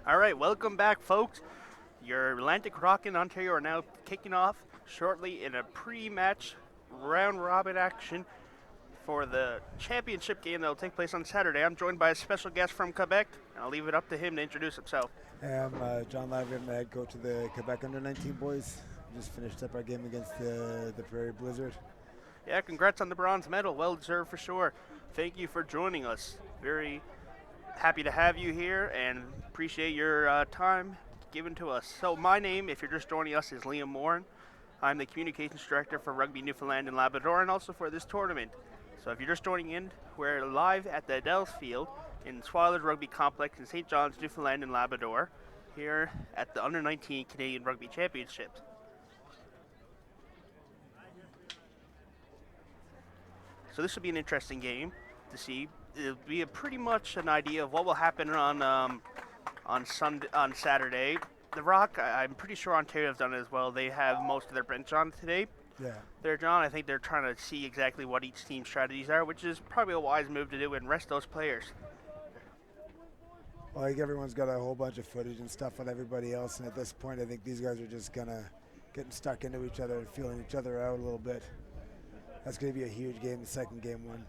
All right, welcome back, folks. Your Atlantic Rock and Ontario are now kicking off shortly in a pre-match round-robin action for the championship game that will take place on Saturday. I'm joined by a special guest from Quebec, and I'll leave it up to him to introduce himself. Hey, I'm John Lavrie. I'm the head coach of the Quebec Under-19 boys. We just finished up our game against the Prairie Blizzard. Yeah, congrats on the bronze medal. Well deserved for sure. Thank you for joining us. Very happy to have you here and appreciate your time given to us. So my name, if you're just joining us, is Liam Morin. I'm the communications director for Rugby Newfoundland and Labrador and also for this tournament. So if you're just joining in, we're live at the Adels Field in Swailers Rugby Complex in St. John's, Newfoundland and Labrador, here at the Under-19 Canadian Rugby Championships. So this will be an interesting game to see. It'll be pretty much an idea of what will happen on Saturday. The Rock, I'm pretty sure Ontario have done it as well. They have most of their bench on today. Yeah. There, John, I think they're trying to see exactly what each team's strategies are, which is probably a wise move to do and rest those players. Well, I think everyone's got a whole bunch of footage and stuff on everybody else, and at this point, I think these guys are just getting stuck into each other and feeling each other out a little bit. That's going to be a huge game, the second game one.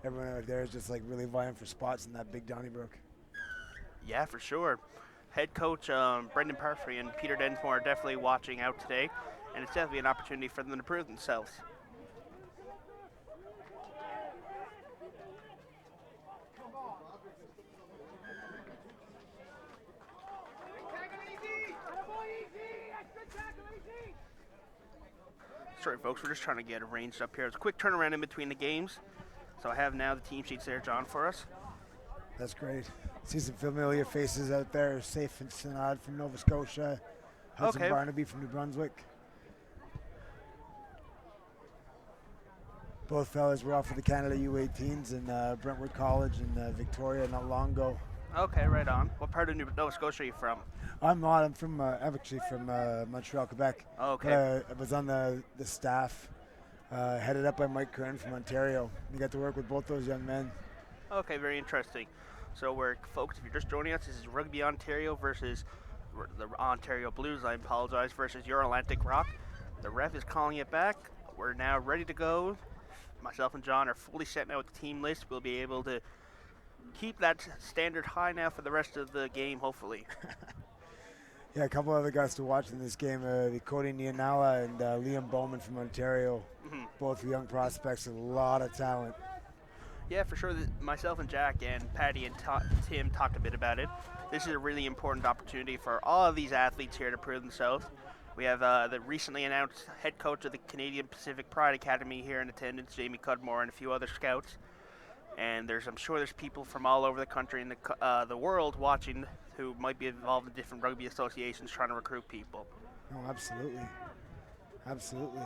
Everyone out there is just like really vying for spots in that big Donnybrook. Yeah, for sure. Head coach Brendan Parfrey and Peter Densmore are definitely watching out today, and it's definitely an opportunity for them to prove themselves. Sorry, folks, we're just trying to get arranged up here. It's a quick turnaround in between the games. So I have now the team sheets there, John, for us. That's great. See some familiar faces out there. Safe and Synod from Nova Scotia. Hudson Barnaby from New Brunswick. Both fellas were off of the Canada U18s in Brentwood College in Victoria not long ago. Okay, right on. What part of Nova Scotia are you from? I'm not. I'm actually from Montreal, Quebec. Oh, okay. I was on the staff, headed up by Mike Kern from Ontario. We got to work with both those young men. Okay, very interesting. So folks, if you're just joining us, this is Rugby Ontario versus the Ontario Blues, I apologize, versus your Atlantic Rock. The ref is calling it back. We're now ready to go. Myself and John are fully set now with the team list. We'll be able to keep that standard high now for the rest of the game, hopefully. Yeah, a couple other guys to watch in this game, Cody Nianala and Liam Bowman from Ontario. Mm-hmm. Both young prospects with a lot of talent. Yeah, for sure. Myself and Jack and Patty and Tim talked a bit about it. This is a really important opportunity for all of these athletes here to prove themselves. We have the recently announced head coach of the Canadian Pacific Pride Academy here in attendance, Jamie Cudmore, and a few other scouts. And I'm sure there's people from all over the country and the world watching who might be involved in different rugby associations trying to recruit people. Oh, absolutely. Absolutely.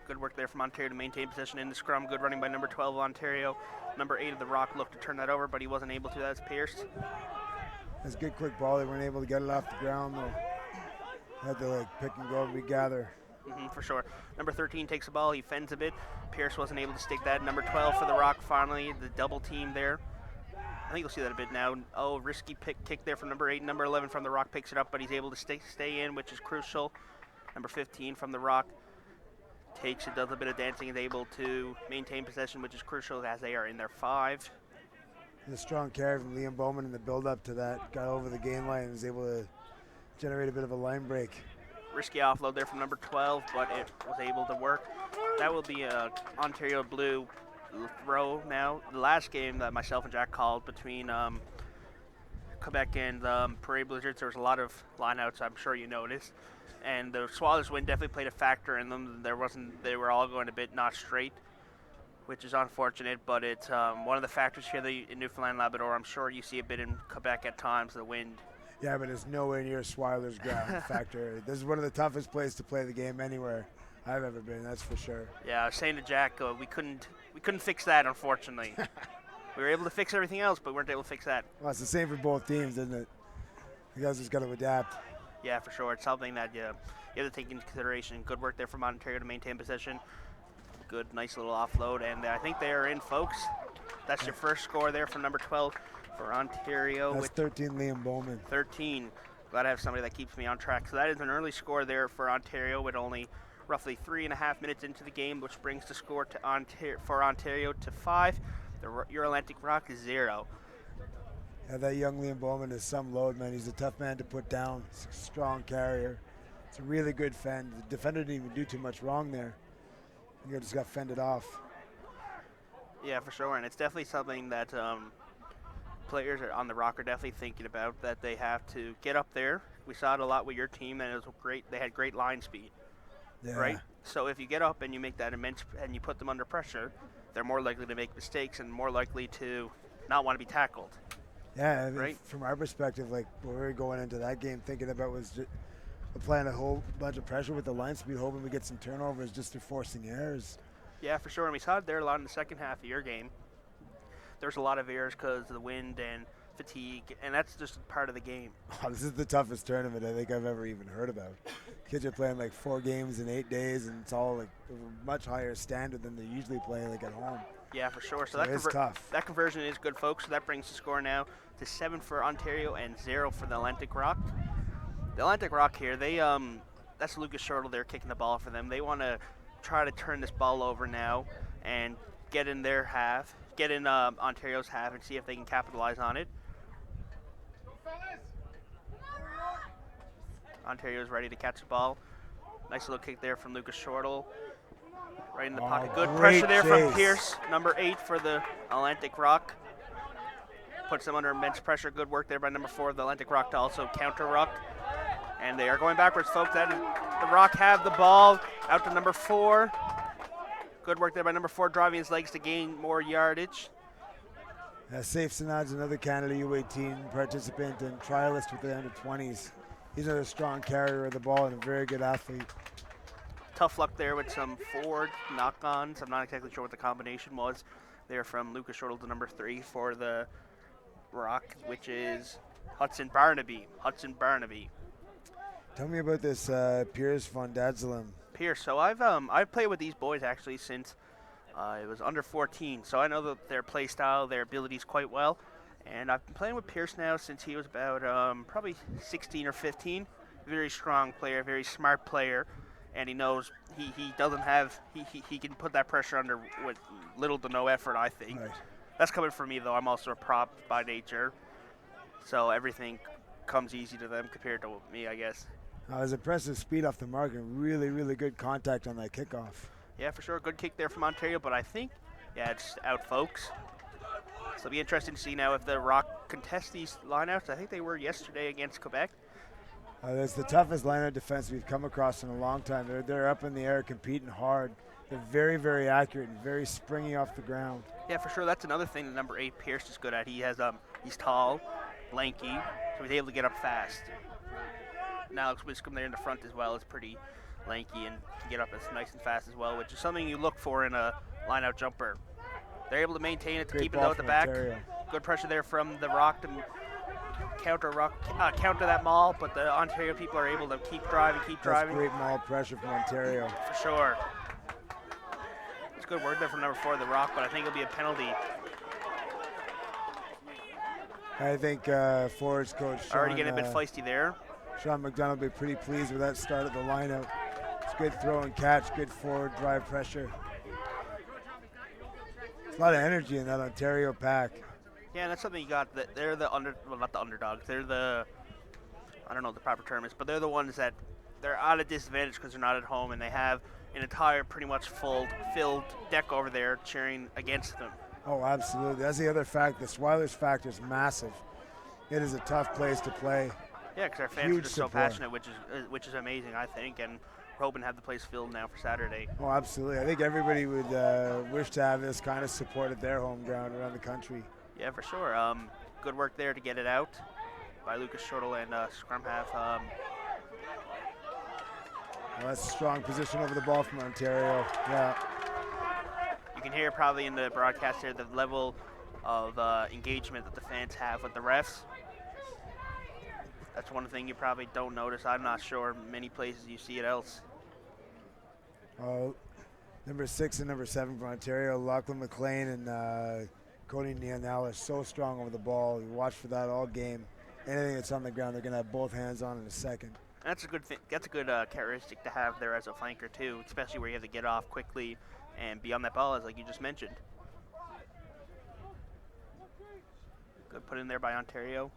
Good work there from Ontario to maintain possession in the scrum. Good running by number 12 of Ontario. Number 8 of the Rock looked to turn that over, but he wasn't able to. That's Pierce. That's a good quick ball. They weren't able to get it off the ground, though. Had to pick and go and regather. For sure. Number 13 takes the ball. He fends a bit. Pierce wasn't able to stick that. Number 12 for the Rock, finally, the double team there. I think you'll see that a bit now. Oh, risky kick there from number 8. Number 11 from the Rock picks it up, but he's able to stay in, which is crucial. Number 15 from the Rock takes it, does a bit of dancing, is able to maintain possession, which is crucial as they are in their 5. And a strong carry from Liam Bowman in the build-up to that. Got over the gain line and was able to generate a bit of a line break. Risky offload there from number 12, but it was able to work. That will be a Ontario Blue throw now. The last game that myself and Jack called between Quebec and Prairie Blizzards, there was a lot of lineouts, I'm sure you noticed. And the Swallows win definitely played a factor in them. They were all going a bit not straight, which is unfortunate, but it's one of the factors here in Newfoundland Labrador. I'm sure you see a bit in Quebec at times, the wind. Yeah, but it's nowhere near Swiler's ground factor. This is one of the toughest places to play the game anywhere I've ever been, that's for sure. Yeah, I was saying to Jack, we couldn't fix that, unfortunately. We were able to fix everything else, but we weren't able to fix that. Well, it's the same for both teams, isn't it? You guys just got to adapt. Yeah, for sure. It's something that you have to take into consideration. Good work there from Ontario to maintain possession. Good, nice little offload, and I think they are in, folks. That's your first score there from number 12. For Ontario That's with 13, Liam Bowman. 13. Glad I have somebody that keeps me on track. So that is an early score there for Ontario with only roughly 3.5 minutes into the game, which brings the score to Ontario to 5. The Atlantic Rock is 0. Yeah, that young Liam Bowman is some load, man. He's a tough man to put down. He's a strong carrier. It's a really good fend. The defender didn't even do too much wrong there. He just got fended off. Yeah, for sure, and it's definitely something that players on the Rock are definitely thinking about, that they have to get up there. We saw it a lot with your team, and it was great. They had great line speed, Yeah. right? So if you get up and you make that immense, and you put them under pressure, they're more likely to make mistakes and more likely to not want to be tackled. Yeah, I mean, Right. from our perspective, like what we were going into that game thinking about was just applying a whole bunch of pressure with the line speed, hoping we get some turnovers just through forcing errors. Yeah, for sure. And we saw it there a lot in the second half of your game. There's a lot of errors because of the wind and fatigue, and that's just part of the game. Oh, this is the toughest tournament I think I've ever even heard about. Kids are playing like 4 games in 8 days, and it's all like a much higher standard than they usually play like at home. Yeah, for sure. So It's tough. that conversion is good, folks. So that brings the score now to 7 for Ontario and 0 for the Atlantic Rock. The Atlantic Rock here, that's Lucas Shortle there kicking the ball for them. They want to try to turn this ball over now and get in their half, get in Ontario's half, and see if they can capitalize on it. Ontario's ready to catch the ball. Nice little kick there from Lucas Shortle. Right in the pocket. Good pressure there from chase. Pierce, number 8 for the Atlantic Rock. Puts them under immense pressure. Good work there by number 4 of the Atlantic Rock to also counter Rock. And they are going backwards, folks. The Rock have the ball out to number 4. Good work there by number 4, driving his legs to gain more yardage. Saif Sanad's another Canada U18 participant and trialist with the under-20s. He's another strong carrier of the ball and a very good athlete. Tough luck there with some forward knock-ons. I'm not exactly sure what the combination was. They're from Lucas Shortle to number 3 for the Rock, which is Hudson Barnaby. Tell me about this Piers von Dadzelum. Pierce. So I've played with these boys actually since it was under 14. So I know that their play style, their abilities quite well. And I've been playing with Pierce now since he was about probably 16 or 15. Very strong player, very smart player. And he knows he doesn't have, he can put that pressure under with little to no effort, I think. Right. That's coming from me, though. I'm also a prop by nature. So everything comes easy to them compared to me, I guess. His impressive speed off the mark and really, really good contact on that kickoff. Yeah, for sure. Good kick there from Ontario, but I think, yeah, it's out, folks. So it'll be interesting to see now if the Rock contest these lineouts. I think they were yesterday against Quebec. That's the toughest lineout defense we've come across in a long time. They're up in the air competing hard. They're very, very accurate and very springy off the ground. Yeah, for sure. That's another thing that number 8 Pierce is good at. He has he's tall, lanky, so he's able to get up fast. And Alex Wiscombe there in the front as well is pretty lanky and can get up as nice and fast as well, which is something you look for in a lineout jumper. They're able to maintain it to keep it out at the back. Ontario. Good pressure there from the Rock to counter that maul, but the Ontario people are able to keep driving. That's great maul pressure from Ontario. For sure. It's good work there from number 4, the Rock, but I think it'll be a penalty. I think forwards coach Sean, Already getting a bit feisty there. Sean McDonald will be pretty pleased with that start of the lineup. It's good throw and catch, good forward drive pressure. There's a lot of energy in that Ontario pack. Yeah, and that's something you got. They're the not the underdogs. They're the, I don't know what the proper term is, but they're the ones that they're at a disadvantage because they're not at home and they have an entire pretty much filled deck over there cheering against them. Oh, absolutely. That's the other fact. The Swiler's factor is massive. It is a tough place to play. Yeah, because our fans Huge are just so support. passionate, which is amazing, I think, and we're hoping to have the place filled now for Saturday. Oh, absolutely. I think everybody would wish to have this kind of support at their home ground around the country. Yeah, for sure. Good work there to get it out by Lucas Shortle and scrum half. Well, that's a strong position over the ball from Ontario. Yeah. You can hear probably in the broadcast here the level of engagement that the fans have with the refs. That's one thing you probably don't notice. I'm not sure many places you see it else. Number 6 and number 7 for Ontario, Lachlan McLean and Cody Neal is so strong over the ball. You watch for that all game. Anything that's on the ground, they're going to have both hands on in a second. That's a good thing. That's a good characteristic to have there as a flanker too, especially where you have to get off quickly and be on that ball, as like you just mentioned. Good put in there by Ontario.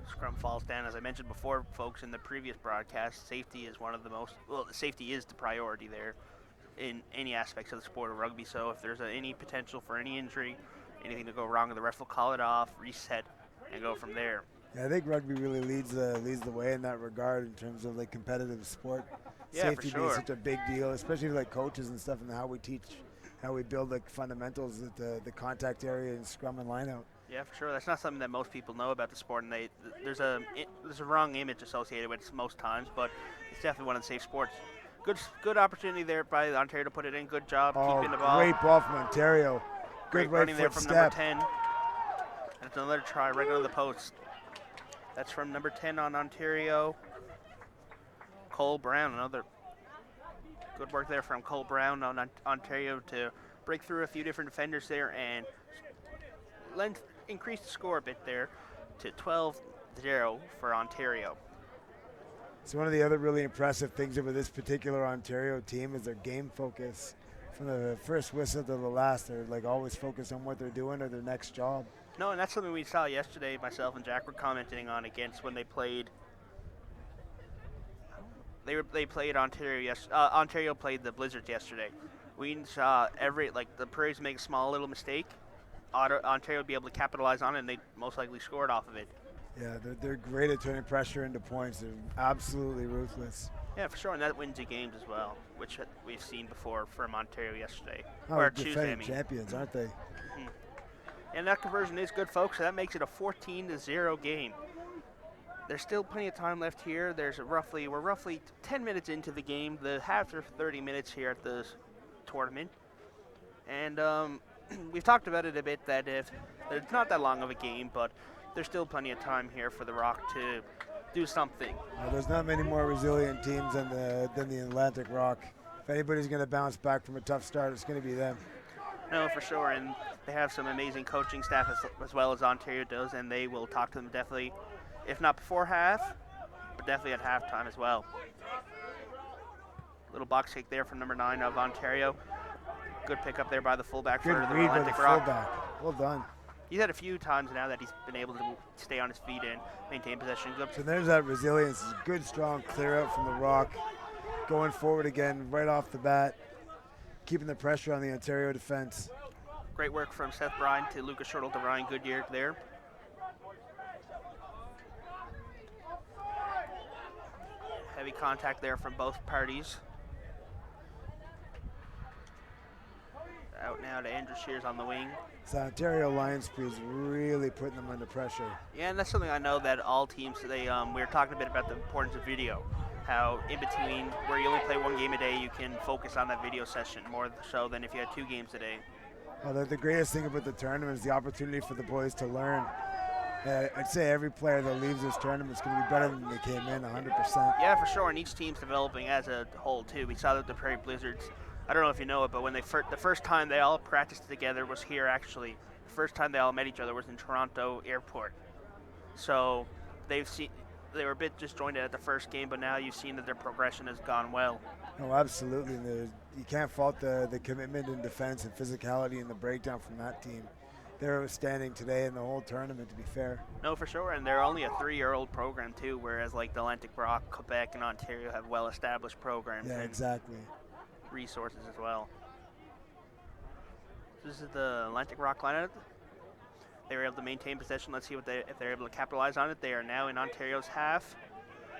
Scrum falls down. As I mentioned before, folks, in the previous broadcast, safety is one of the most, well, safety is the priority there in any aspects of the sport of rugby. So if there's any potential for any injury, anything to go wrong, the ref will call it off, reset, and go from there. Yeah, I think rugby really leads the way in that regard in terms of like competitive sport. Yeah, Safety for sure. being such a big deal, especially like coaches and stuff, and how we teach, how we build like fundamentals at the contact area and scrum and line out. Yeah, for sure. That's not something that most people know about the sport, and there's a wrong image associated with it most times, but it's definitely one of the safe sports. Good opportunity there by Ontario to put it in. Good job keeping the ball. Great ball from Ontario. Great Good running right there foot from step. number 10. That's another try right under the post. That's from number 10 on Ontario. Cole Brown, another good work there from Cole Brown on Ontario to break through a few different defenders there and increase the score a bit there to 12-0 for Ontario. So one of the other really impressive things about this particular Ontario team is their game focus. From the first whistle to the last, they're like always focused on what they're doing or their next job. No, and that's something we saw yesterday. Myself and Jack were commenting on against when they played. They played Ontario. Ontario played the Blizzards yesterday. We saw the Prairies make a small little mistake. Ontario would be able to capitalize on it, and they most likely scored off of it. Yeah, they're great at turning pressure into points. They're absolutely ruthless. Yeah, for sure, and that wins you games as well, which we've seen before from Ontario yesterday. Oh, or defending Tuesday, I mean. champions, aren't they? Mm-hmm. And that conversion is good, folks, so that makes it a 14-0 game. There's still plenty of time left here. We're roughly 10 minutes into the game. The halves are 30 minutes here at the tournament. And we've talked about it a bit that if it's not that long of a game, but there's still plenty of time here for the Rock to do something. Well, there's not many more resilient teams than the Atlantic Rock. If anybody's going to bounce back from a tough start, it's going to be them. No, for sure, and they have some amazing coaching staff as well as Ontario does, and they will talk to them definitely, if not before half, but definitely at halftime as well. Little box kick there from number 9 of Ontario. Good pickup there by the fullback Good for the read by the Atlantic Rock. fullback. Well done. He's had a few times now that he's been able to stay on his feet and maintain possession. Good. So there's that resilience. Good, strong clear out from the Rock. Going forward again right off the bat. Keeping the pressure on the Ontario defense. Great work from Seth Bryan to Lucas Shortle to Ryan Goodyear there. Heavy contact there from both parties. Out now to Andrew Shears on the wing. So Ontario Lions is really putting them under pressure. Yeah, and that's something I know that all teams, we were talking a bit about the importance of video. How in between, where you only play one game a day, you can focus on that video session more so than if you had 2 games a day. Well, the greatest thing about the tournament is the opportunity for the boys to learn. I'd say every player that leaves this tournament is going to be better than they came in, 100%. Yeah, for sure, and each team's developing as a whole, too. We saw that the Prairie Blizzards, I don't know if you know it, but when the first time they all practiced together was here, actually. The first time they all met each other was in Toronto Airport. So they were a bit disjointed at the first game, but now you've seen that their progression has gone well. No, absolutely. You can't fault the commitment in defense and physicality and the breakdown from that team. They're outstanding today in the whole tournament, to be fair. No, for sure, and they're only a 3-year-old program, too, whereas like the Atlantic Rock, Quebec, and Ontario have well-established programs. Yeah, and exactly. Resources as well. This is the Atlantic Rock lineup. They were able to maintain possession. Let's see if they're able to capitalize on it. They are now in Ontario's half.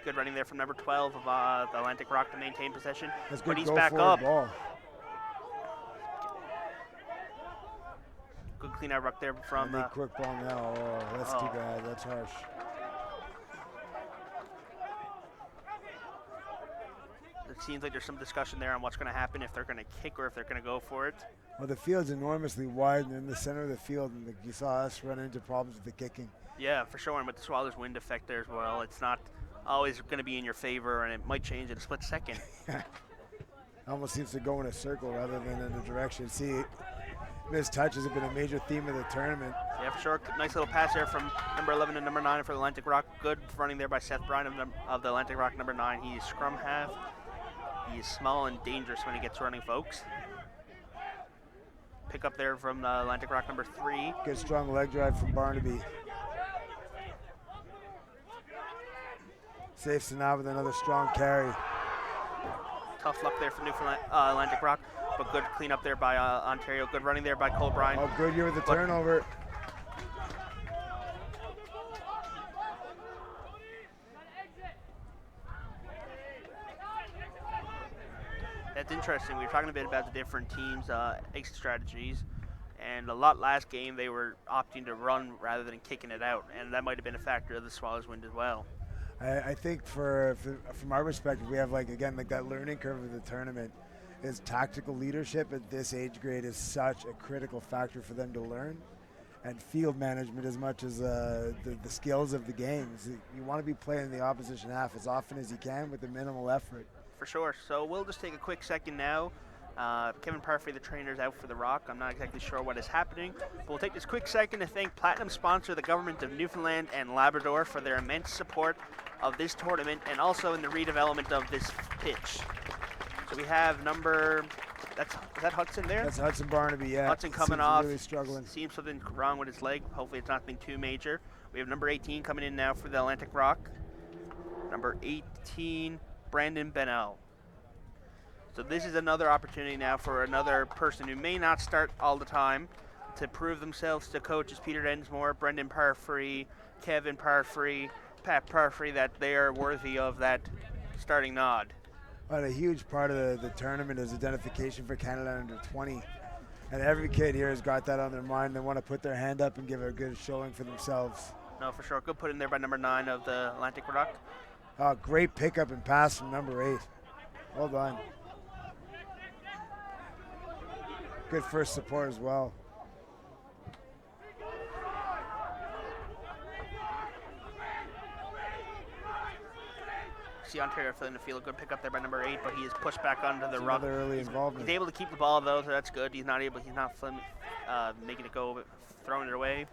Good running there from number 12 of the Atlantic Rock to maintain possession. That's But good he's go back forward up. ball. Good clean out ruck there from. And the quick ball now. Oh, that's too bad. That's harsh. It seems like there's some discussion there on what's going to happen, if they're going to kick or if they're going to go for it. Well, the field's enormously wide, and in the center of the field, and you saw us run into problems with the kicking. Yeah, for sure, and with the Swallows wind effect there as well, it's not always going to be in your favor, and it might change in a split second. Almost seems to go in a circle rather than in a direction. See, missed touches have been a major theme of the tournament. Yeah, for sure. Nice little pass there from number 11 to number 9 for the Atlantic Rock. Good running there by Seth Bryan of the Atlantic Rock, number 9. He's scrum half. He's small and dangerous when he gets running, folks. Pick up there from the Atlantic Rock, number 3. Good strong leg drive from Barnaby. Saves to now with another strong carry. Tough luck there for Newfoundland, Atlantic Rock, but good cleanup there by Ontario. Good running there by Cole Bryan. Oh, good year with the turnover. That's interesting. We were talking a bit about the different teams' exit strategies, and a lot last game they were opting to run rather than kicking it out, and that might have been a factor of the Swallows' win as well. I think from our perspective, we have like that learning curve of the tournament. Is tactical leadership at this age grade is such a critical factor for them to learn, and field management as much as the skills of the games. You want to be playing the opposition half as often as you can with the minimal effort. For sure. So we'll just take a quick second now. Kevin Parfrey, the trainer, is out for the Rock. I'm not exactly sure what is happening, but we'll take this quick second to thank Platinum sponsor, the Government of Newfoundland and Labrador, for their immense support of this tournament and also in the redevelopment of this pitch. So we have is that Hudson there? That's Hudson Barnaby, yeah. Hudson coming Seems off. really struggling. Seems something wrong with his leg. Hopefully it's nothing too major. We have number 18 coming in now for the Atlantic Rock. Number 18, Brandon Bennell. So this is another opportunity now for another person who may not start all the time to prove themselves to coaches Peter Densmore, Brendan Parfrey, Kevin Parfrey, Pat Parfrey, that they are worthy of that starting nod. But a huge part of the tournament is identification for Canada under 20. And every kid here has got that on their mind. They want to put their hand up and give a good showing for themselves. No, for sure. Good put in there by number 9 of the Atlantic Rock. Great pickup and pass from number 8. Well done. Good first support as well. See Ontario filling the field. Good pick up there by number 8, but he is pushed back onto the Rock. Another early involvement. He's able to keep the ball though, so that's good. He's not making it go, throwing it away.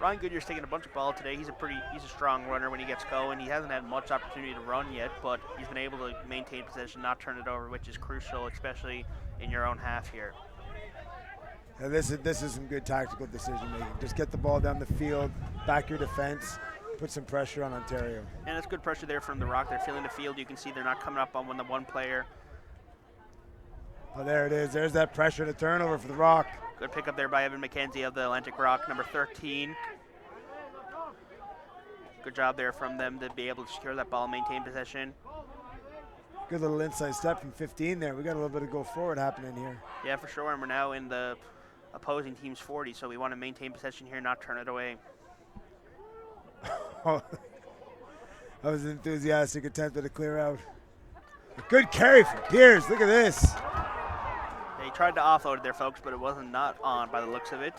Ryan Goodyear's taking a bunch of ball today. He's a strong runner when he gets going. He hasn't had much opportunity to run yet, but he's been able to maintain possession, not turn it over, which is crucial, especially in your own half here. Now this is some good tactical decision making. Just get the ball down the field, back your defense, put some pressure on Ontario. And it's good pressure there from the Rock. They're filling the field. You can see they're not coming up on the one player. Oh, there it is. There's that pressure to turnover for the Rock. Good pickup there by Evan McKenzie of the Atlantic Rock, number 13. Good job there from them to be able to secure that ball and maintain possession. Good little inside step from 15 there. We got a little bit of go forward happening here. Yeah, for sure. And we're now in the opposing team's 40, so we want to maintain possession here, not turn it away. That was an enthusiastic attempt at a clear out. A good carry from Pierce. Look at this. They tried to offload it there, folks, but it wasn't not on by the looks of it.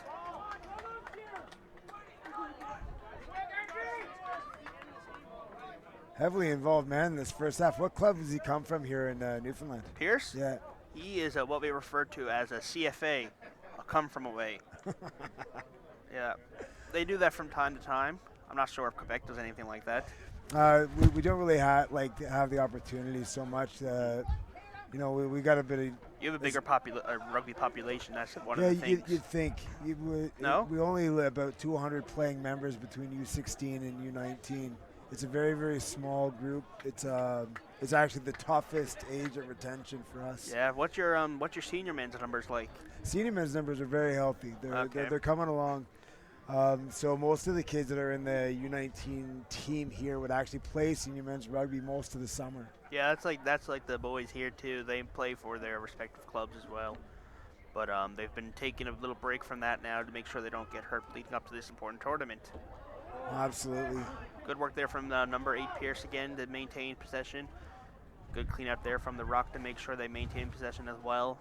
Heavily involved man in this first half. What club does he come from here in Newfoundland? Pierce? Yeah. He is what we refer to as a CFA, a come from away. Yeah. They do that from time to time. I'm not sure if Quebec does anything like that. We don't really have the opportunity so much. We got a bit of. You have a bigger rugby population. That's one of the things. You'd think. No? We only about 200 playing members between U16 and U19. It's a very, very small group. It's actually the toughest age of retention for us. Yeah. What's your senior men's numbers like? Senior men's numbers are very healthy. They're coming along. So most of the kids that are in the U19 team here would actually play senior men's rugby most of the summer. Yeah, that's like the boys here too. They play for their respective clubs as well. But they've been taking a little break from that now to make sure they don't get hurt leading up to this important tournament. Absolutely. Good work there from number 8 Pierce again to maintain possession. Good cleanup there from the Rock to make sure they maintain possession as well.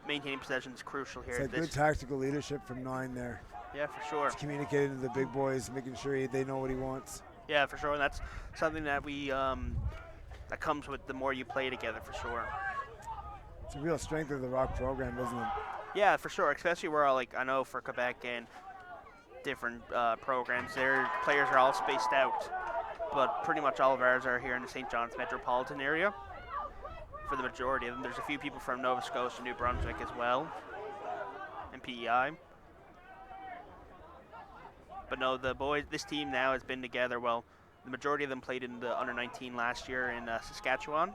Maintaining possession is crucial here. It's good tactical leadership from 9 there. Yeah, for sure. He's communicating to the big boys, making sure they know what he wants. Yeah, for sure. And that's something that we that comes with the more you play together, for sure. It's a real strength of the Rock program, isn't it? Yeah, for sure. Especially where I know for Quebec and different programs, their players are all spaced out, but pretty much all of ours are here in the St. John's metropolitan area. For the majority of them, there's a few people from Nova Scotia, New Brunswick as well, and PEI. But no, the boys, this team now has been together. Well, the majority of them played in the under-19 last year in Saskatchewan.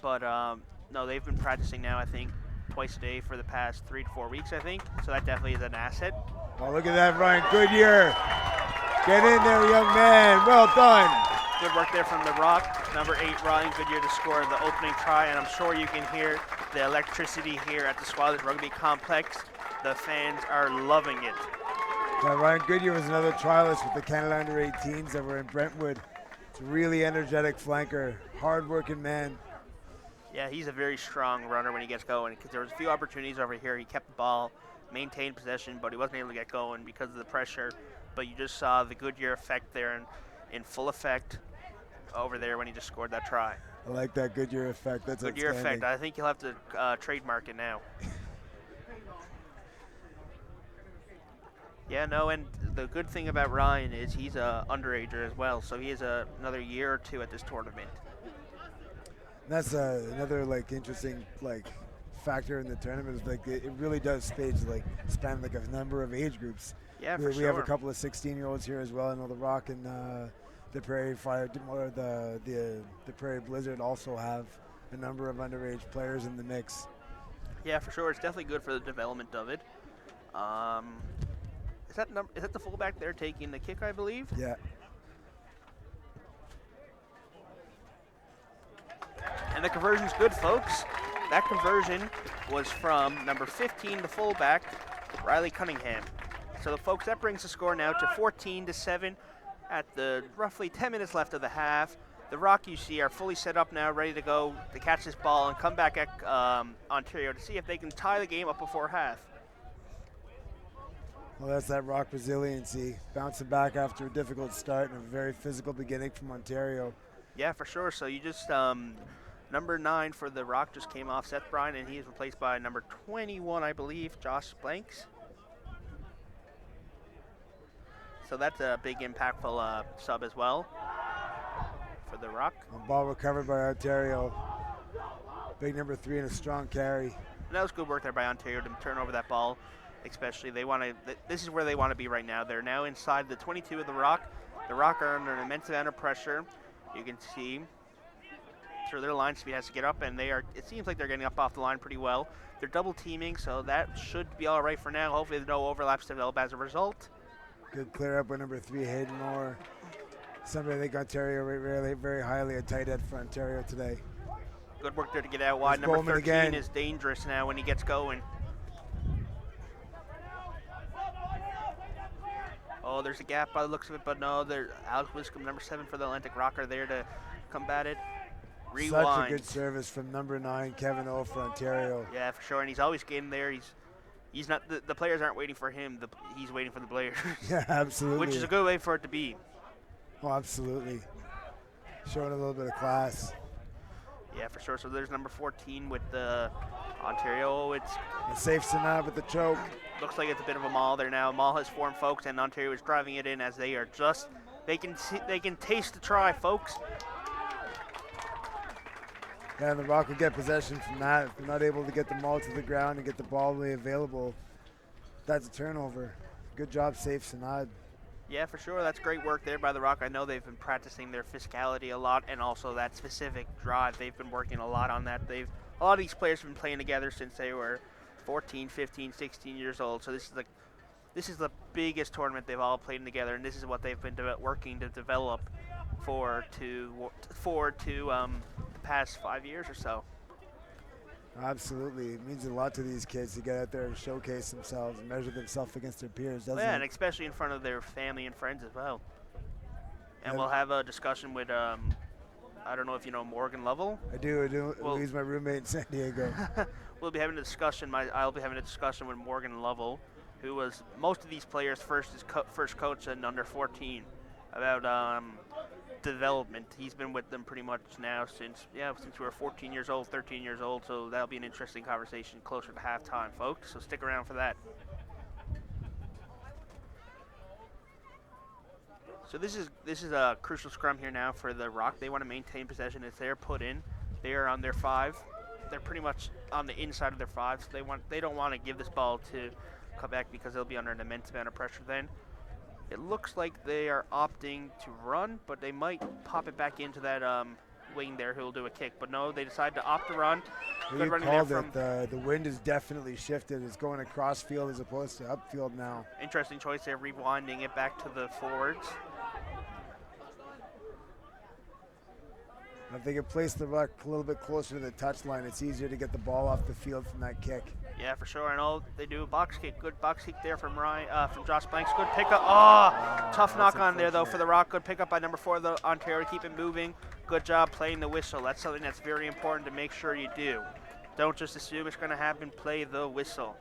But no, they've been practicing now, I think, twice a day for the past 3 to 4 weeks, I think. So that definitely is an asset. Oh, look at that, Ryan Goodyear. Get in there, young man. Well done. Good work there from the Rock. Number 8, Ryan Goodyear, to score the opening try. And I'm sure you can hear the electricity here at the Squalid Rugby Complex. The fans are loving it. Ryan Goodyear was another trialist with the Canada Under-18s that were in Brentwood. It's a really energetic flanker, hard-working man. Yeah, he's a very strong runner when he gets going, because there was a few opportunities over here. He kept the ball, maintained possession, but he wasn't able to get going because of the pressure. But you just saw the Goodyear effect there in full effect over there when he just scored that try. I like that Goodyear effect. That's Goodyear effect. I think he'll have to trademark it now. Yeah, no, and the good thing about Ryan is he's a underager as well, so he has another year or 2 at this tournament. That's another interesting factor in the tournament. Is it really does span a number of age groups. Yeah, for sure. We have a couple of 16-year-olds here as well. I know the Rock and the Prairie Fire or the Prairie Blizzard also have a number of underage players in the mix. Yeah, for sure. It's definitely good for the development of it. Is that the fullback there taking the kick, I believe? Yeah. And the conversion's good, folks. That conversion was from number 15, the fullback, Riley Cunningham. So the folks, that brings the score now to 14-7 at the roughly 10 minutes left of the half. The Rock, you see, are fully set up now, ready to go to catch this ball and come back at Ontario to see if they can tie the game up before half. Well, that's that Rock resiliency, bouncing back after a difficult start and a very physical beginning from Ontario. Yeah, for sure. So you just, number 9 for the Rock just came off Seth Bryan, and he is replaced by number 21, I believe, Josh Blanks. So that's a big, impactful sub as well for the Rock. A ball recovered by Ontario. Big number 3 and a strong carry. And that was good work there by Ontario to turn over that ball. Especially, they want to. This is where they want to be right now. They're now inside the 22 of the Rock. The Rock are under an immense amount of pressure. You can see through their line speed has to get up, and they are. It seems like they're getting up off the line pretty well. They're double teaming, so that should be all right for now. Hopefully, no overlaps develop as a result. Good clear up with number 3, Hayden Moore. Somebody I think Ontario rate very highly a tight end for Ontario today. Good work there to get out wide. There's Number Bowman 13 again. is dangerous now when he gets going. Oh, there's a gap by the looks of it, but no, Alex Wiscombe, number 7 for the Atlantic Rock, are there to combat it. Rewind. Such a good service from number 9, Kevin O for Ontario. Yeah, for sure, and he's always getting there. He's not. The players aren't waiting for him. He's waiting for the players. Yeah, absolutely. Which is a good way for it to be. Oh, absolutely. Showing a little bit of class. Yeah, for sure. So there's number 14 with the Ontario. It's a safe Sanab with the choke. Looks like it's a bit of a maul there now. Maul has formed, folks, and Ontario is driving it in as they are just. They can taste the try, folks. Yeah, and the Rock will get possession from that. If they're not able to get the maul to the ground and get the ball really available, that's a turnover. Good job, safe Sanad. Yeah, for sure. That's great work there by the Rock. I know they've been practicing their physicality a lot, and also that specific drive. They've been working a lot on that. A lot of these players have been playing together since they were 14, 15, 16 years old. So this is the biggest tournament they've all played together, and this is what they've been working to develop for the past 5 years or so. Absolutely. It means a lot to these kids to get out there and showcase themselves and measure themselves against their peers, doesn't Yeah, it? and especially in front of their family and friends as well. And we'll have a discussion with, I don't know if you know Morgan Lovell. I do. He's my roommate in San Diego. We'll be having a discussion. I'll be having a discussion with Morgan Lovell, who was most of these players' first coach in under 14, about development. He's been with them pretty much now since we were 14 years old, 13 years old. So that'll be an interesting conversation closer to halftime, folks. So stick around for that. So this is a crucial scrum here now for the Rock. They want to maintain possession. It's their put in. They are on their 5. They're pretty much on the inside of their 5. So they don't want to give this ball to Quebec because they'll be under an immense amount of pressure then. It looks like they are opting to run, but they might pop it back into that wing there who'll do a kick. But no, they decide to opt to run. Good running there from the wind is definitely shifted. It's going across field as opposed to upfield now. Interesting choice there, rewinding it back to the forwards. If they can place the Rock a little bit closer to the touchline, it's easier to get the ball off the field from that kick. Yeah, for sure. And all they do a box kick. Good box kick there from from Josh Blanks. Good pickup. Tough knock on there though for the Rock. Good pickup by number 4, the Ontario, to keep it moving. Good job playing the whistle. That's something that's very important to make sure you do. Don't just assume it's going to happen. Play the whistle.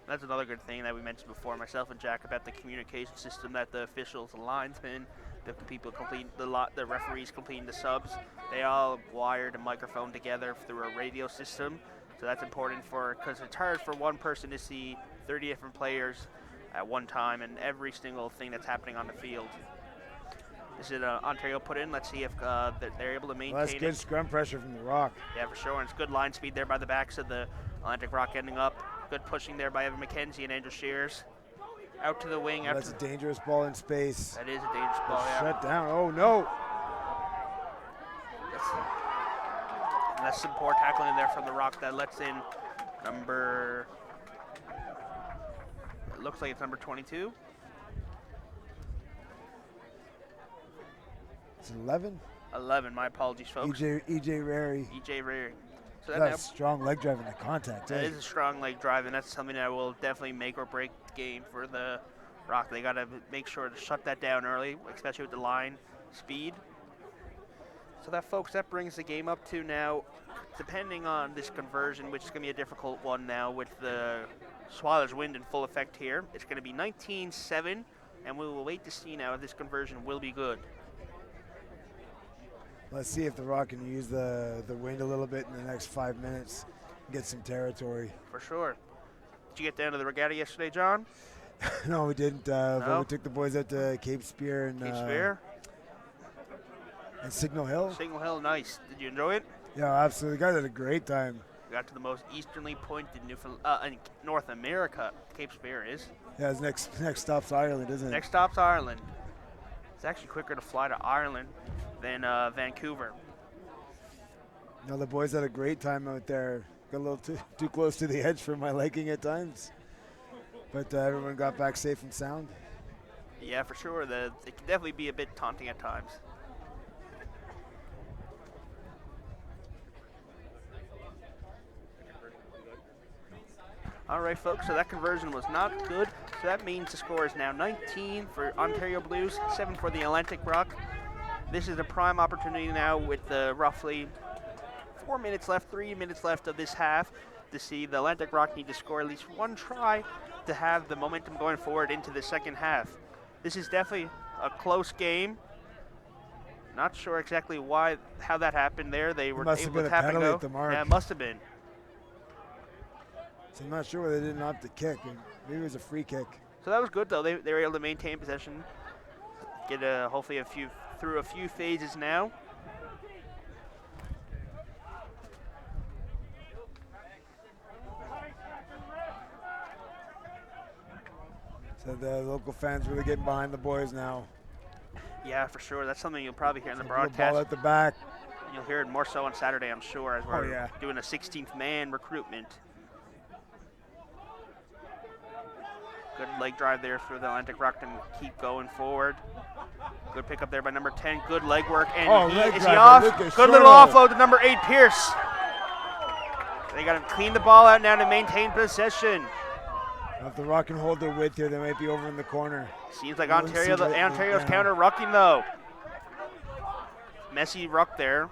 That's another good thing that we mentioned before, myself and Jack, about the communication system that the officials, the linesmen, the people completing the referees completing the subs, they all wired a microphone together through a radio system. So that's important because it's hard for one person to see 30 different players at one time and every single thing that's happening on the field. This is Ontario put in. Let's see if they're able to maintain that's good scrum pressure from the Rock. Yeah, for sure. And it's good line speed there by the backs of the Atlantic Rock ending up. Good pushing there by Evan McKenzie and Andrew Shears. Out to the wing. That's a dangerous ball in space. That is a dangerous ball, yeah. Shut down. Oh, no. That's some poor tackling in there from the Rock that lets in number... It looks like it's number 22. It's 11? 11, my apologies, folks. EJ Rary. EJ Rary. So that's strong leg drive into contact. That is a strong leg drive, and that's something that will definitely make or break the game for the Rock. They got to make sure to shut that down early, especially with the line speed. So that, folks, that brings the game up to now, depending on this conversion, which is going to be a difficult one now with the Swallow's wind in full effect here. It's going to be 19-7, and we will wait to see now if this conversion will be good. Let's see if the Rock can use the wind a little bit in the next 5 minutes, get some territory. For sure. Did you get down to the regatta yesterday, John? No, we didn't. But we took the boys out to Cape Spear and and Signal Hill. Signal Hill, nice. Did you enjoy it? Yeah, absolutely. Guys had a great time. We got to the most easternly point in North America. Cape Spear is. Yeah, his next stop's Ireland, isn't it? Next stop's Ireland. It's actually quicker to fly to Ireland than Vancouver. No, the boys had a great time out there. Got a little too close to the edge for my liking at times. But everyone got back safe and sound. Yeah, for sure. It can definitely be a bit taunting at times. All right, folks, so that conversion was not good. So that means the score is now 19 for Ontario Blues, 7 for the Atlantic Rock. This is a prime opportunity now with roughly 4 minutes left, 3 minutes left of this half to see the Atlantic Rock need to score at least one try to have the momentum going forward into the second half. This is definitely a close game. Not sure exactly how that happened there. They were able to tap and go. Yeah, it must have been. So I'm not sure whether they didn't opt to kick. Maybe it was a free kick. So that was good, though. They were able to maintain possession, get hopefully through a few phases now. So the local fans really getting behind the boys now. Yeah, for sure. That's something you'll probably hear in the broadcast. Ball at the back. You'll hear it more so on Saturday, I'm sure, as we're doing a 16th man recruitment. Good leg drive there for the Atlantic Rock to keep going forward. Good pickup there by number 10. Good leg work. And is he off? Good little offload to number 8, Pierce. They got to clean the ball out now to maintain possession. If the Rock can hold their width here, they might be over in the corner. Seems like Ontario's counter-rucking, though. Messy ruck there.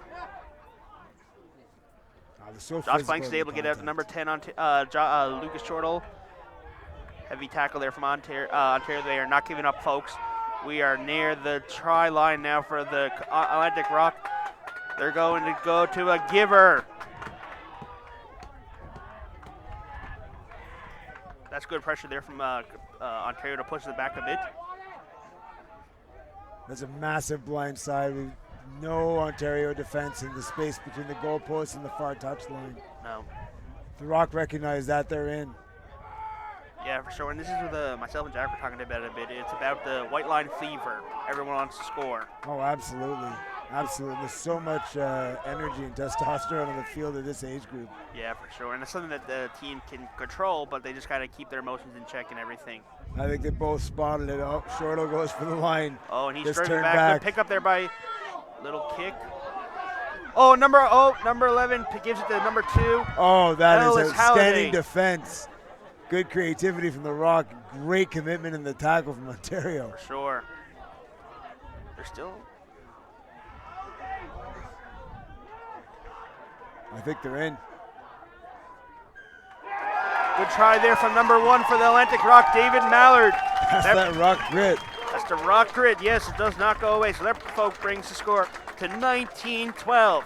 So Josh Blanks is able to get out to number 10 on Lucas Chortle. Heavy tackle there from Ontario. Ontario. They are not giving up, folks. We are near the try line now for the Atlantic Rock. They're going to go to a giver. That's good pressure there from Ontario to push it back a bit. There's a massive blind side with no Ontario defense in the space between the goalpost and the far touchline. No. The Rock recognize that they're in. Yeah, for sure. And this is what myself and Jack were talking about a bit. It's about the white line fever. Everyone wants to score. Oh, absolutely. Absolutely. There's so much energy and testosterone on the field at this age group. Yeah, for sure. And it's something that the team can control, but they just got to keep their emotions in check and everything. I think they both spotted it. Oh, Shorto goes for the line. Oh, and he's Just driven turned back. back. Good pick up there by little kick. Oh, number 11 gives it to number 2. Oh, that Ellis is outstanding Halliday. defense. Good creativity from the Rock. Great commitment in the tackle from Ontario. For sure. They're still. I think they're in. Good try there from number 1 for the Atlantic Rock, David Mallard. That's that Rock grit. That's the Rock grit. Yes, it does not go away. So that folk brings the score to 19-12.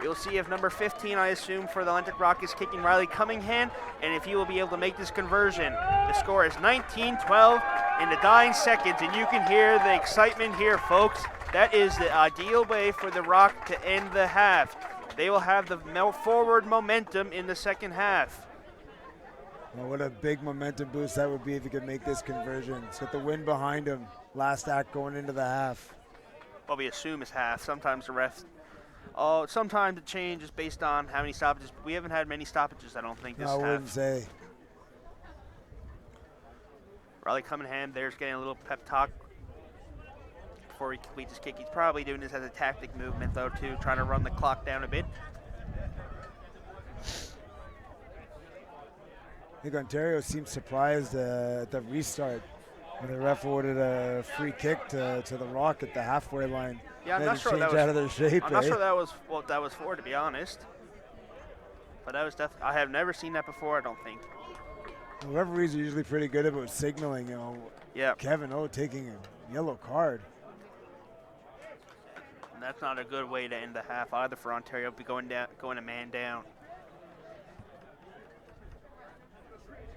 We'll see if number 15, I assume, for the Atlantic Rock is kicking Riley Cummingham, and if he will be able to make this conversion. The score is 19-12 in the dying seconds, and you can hear the excitement here, folks. That is the ideal way for the Rock to end the half. They will have the forward momentum in the second half. Well, what a big momentum boost that would be if he could make this conversion. He's got the wind behind him. Last act going into the half. What we assume is half. Sometimes the refs. Sometimes the change is based on how many stoppages. We haven't had many stoppages, I don't think, this I half. wouldn't say. Riley Cummingham there's getting a little pep talk before he completes his kick. He's probably doing this as a tactic movement, though, too, trying to run the clock down a bit. I think Ontario seemed surprised at the restart when the ref ordered a free kick to the Rock at the halfway line. Yeah, I'm They not had to sure change that was. out of their shape. I'm not eh? sure that was what that was for, to be honest. But that was I have never seen that before, I don't think. The referees are usually pretty good about signaling. You know, Yeah, Kevin O taking a yellow card. and that's not a good way to end the half either for Ontario. Be going a man down.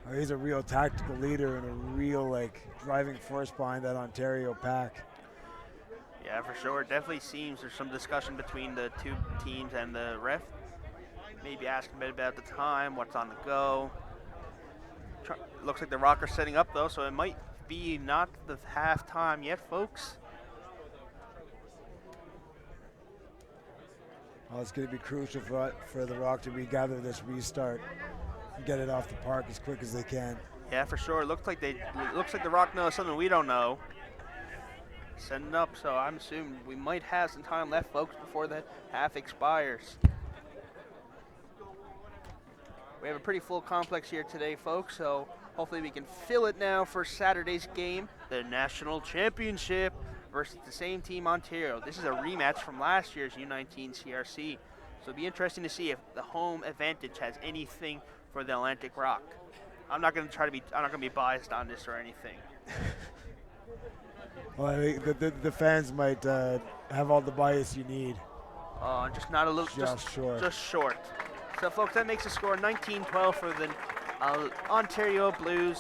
Oh, he's a real tactical leader and a real driving force behind that Ontario pack. Yeah, for sure. It definitely seems there's some discussion between the two teams and the ref. Maybe asking a bit about the time, what's on the go. Looks like the Rock are setting up, though, so it might be not the halftime yet, folks. Well, it's going to be crucial for the Rock to regather this restart and get it off the park as quick as they can. Yeah, for sure. Looks like the Rock knows something we don't know. Setting up, so I'm assuming we might have some time left, folks, before the half expires. We have a pretty full complex here today, folks, so hopefully we can fill it now for Saturday's game, the National Championship versus the same team, Ontario. This is a rematch from last year's U19 CRC, so it'll be interesting to see if the home advantage has anything for the Atlantic Rock. I'm not going to be biased on this or anything. Well, I think the fans might have all the bias you need. Just not a little, Just short. Just short. So, folks, that makes the score 19-12 for the Ontario Blues.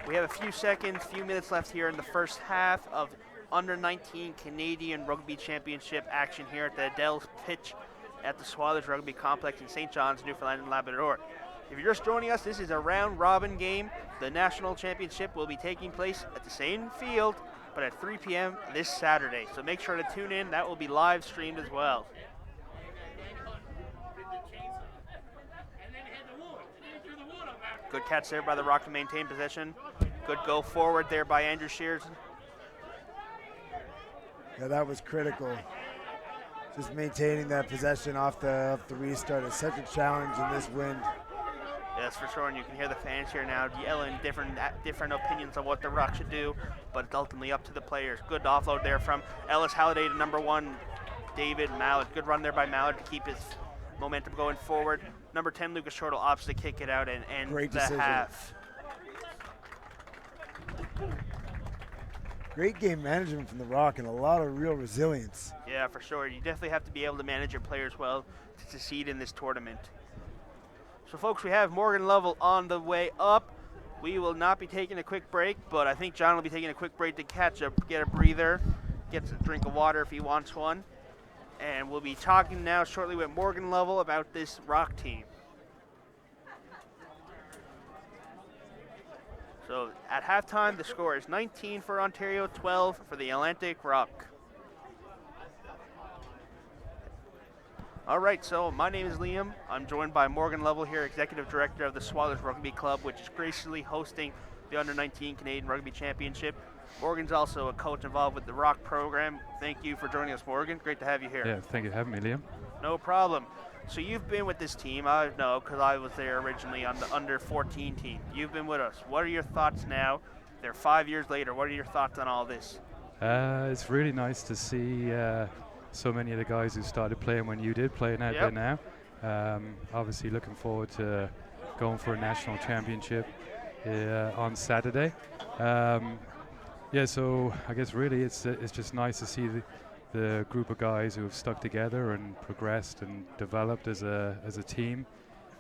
We have a few minutes left here in the first half of under-19 Canadian Rugby Championship action here at the Adele's pitch at the Swathers Rugby Complex in St. John's, Newfoundland and Labrador. If you're just joining us, this is a round-robin game. The National Championship will be taking place at the same field, but at 3 p.m. this Saturday. So make sure to tune in. That will be live streamed as well. Good catch there by the Rock to maintain possession. Good go forward there by Andrew Shears. Yeah, that was critical. Just maintaining that possession off the restart is such a challenge in this wind. Yes, for sure, and you can hear the fans here now yelling different opinions on what the Rock should do, but it's ultimately up to the players. Good offload there from Ellis Halliday to number 1, David Mallard. Good run there by Mallard to keep his momentum going forward. Number 10, Lucas Shortle opts to kick it out and end Great the decision. half. great game management from the Rock and a lot of real resilience. Yeah, for sure. You definitely have to be able to manage your players well to succeed in this tournament. So, folks, we have Morgan Lovell on the way up. We will not be taking a quick break, but I think John will be taking a quick break to get a breather, get a drink of water if he wants one. And we'll be talking now shortly with Morgan Lovell about this Rock team. So at halftime, the score is 19 for Ontario, 12 for the Atlantic Rock. All right, so my name is Liam. I'm joined by Morgan Lovell here, Executive Director of the Swallows Rugby Club, which is graciously hosting the Under-19 Canadian Rugby Championship. Morgan's also a coach involved with the Rock program. Thank you for joining us, Morgan. Great to have you here. Yeah, thank you for having me, Liam. No problem. So you've been with this team, I know, because I was there originally on the Under-14 team. You've been with us. What are your thoughts now? They're 5 years later. What are your thoughts on all this? It's really nice to see so many of the guys who started playing when you did playing out there now. Obviously looking forward to going for a national championship on Saturday. Yeah, so I guess really it's just nice to see the group of guys who have stuck together and progressed and developed as a team,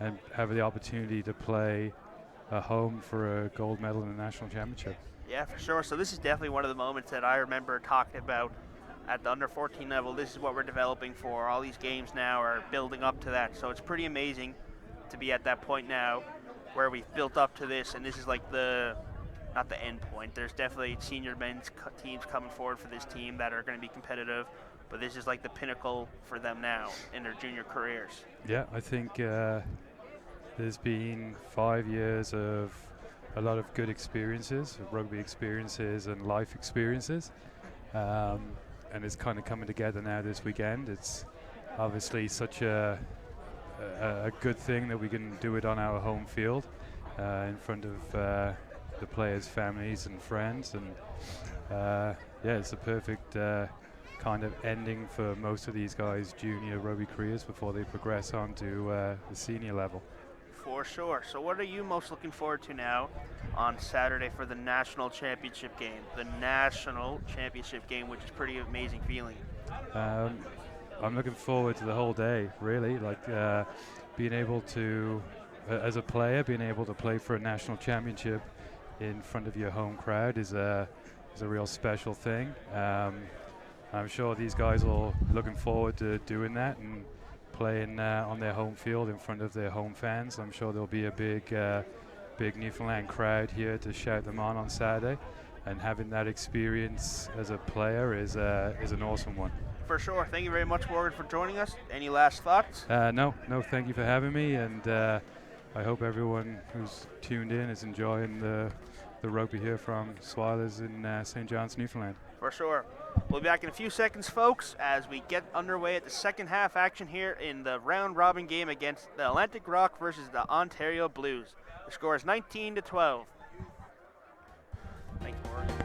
and have the opportunity to play home for a gold medal in the national championship. Yeah, for sure. So this is definitely one of the moments that I remember talking about at the Under-14 level. This is what we're developing for. All these games now are building up to that. So it's pretty amazing to be at that point now where we've built up to this, and this is like not the end point. There's definitely senior men's teams coming forward for this team that are going to be competitive, but this is like the pinnacle for them now in their junior careers. Yeah, I think there's been 5 years of a lot of good experiences, rugby experiences and life experiences, and it's kind of coming together now this weekend. It's obviously such a good thing that we can do it on our home field in front of the players' families and friends, and yeah, it's a perfect kind of ending for most of these guys' junior rugby careers before they progress on to the senior level. For sure. So what are you most looking forward to now on Saturday for the national championship game? The national championship game, which is pretty amazing feeling. I'm looking forward to the whole day, really. Like being able to, as a player, being able to play for a national championship in front of your home crowd is a real special thing. I'm sure these guys are looking forward to doing that and playing on their home field in front of their home fans. I'm sure there'll be a big Newfoundland crowd here to shout them on Saturday, and having that experience as a player is an awesome one. For sure. Thank you very much, Morgan, for joining us. Any last thoughts? No, thank you for having me, and I hope everyone who's tuned in is enjoying the rugby here from Swallows in St. John's, Newfoundland. For sure. We'll be back in a few seconds, folks, as we get underway at the second half action here in the round-robin game against the Atlantic Rock versus the Ontario Blues. The score is 19-12. Thanks, Morgan.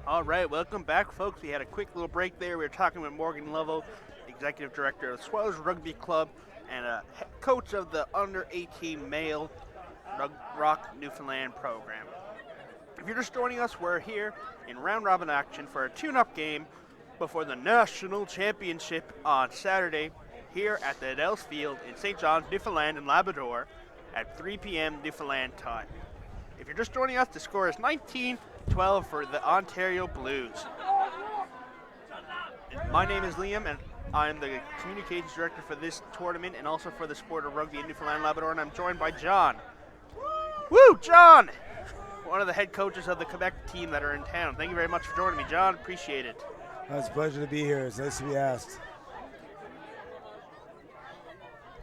All right, welcome back, folks. We had a quick little break there. We were talking with Morgan Lovell, Executive Director of the Swellers Rugby Club and head coach of the under-18 male Rock Newfoundland program. If you're just joining us, we're here in round-robin action for a tune-up game before the National Championship on Saturday here at the Adels Field in St. John's, Newfoundland and Labrador at 3 p.m. Newfoundland time. If you're just joining us, the score is 19-12 for the Ontario Blues. My name is Liam, and I'm the communications director for this tournament and also for the sport of rugby in Newfoundland and Labrador, and I'm joined by John. Woo, John! One of the head coaches of the Quebec team that are in town. Thank you very much for joining me, John. Appreciate it. It's a pleasure to be here. It's nice to be asked.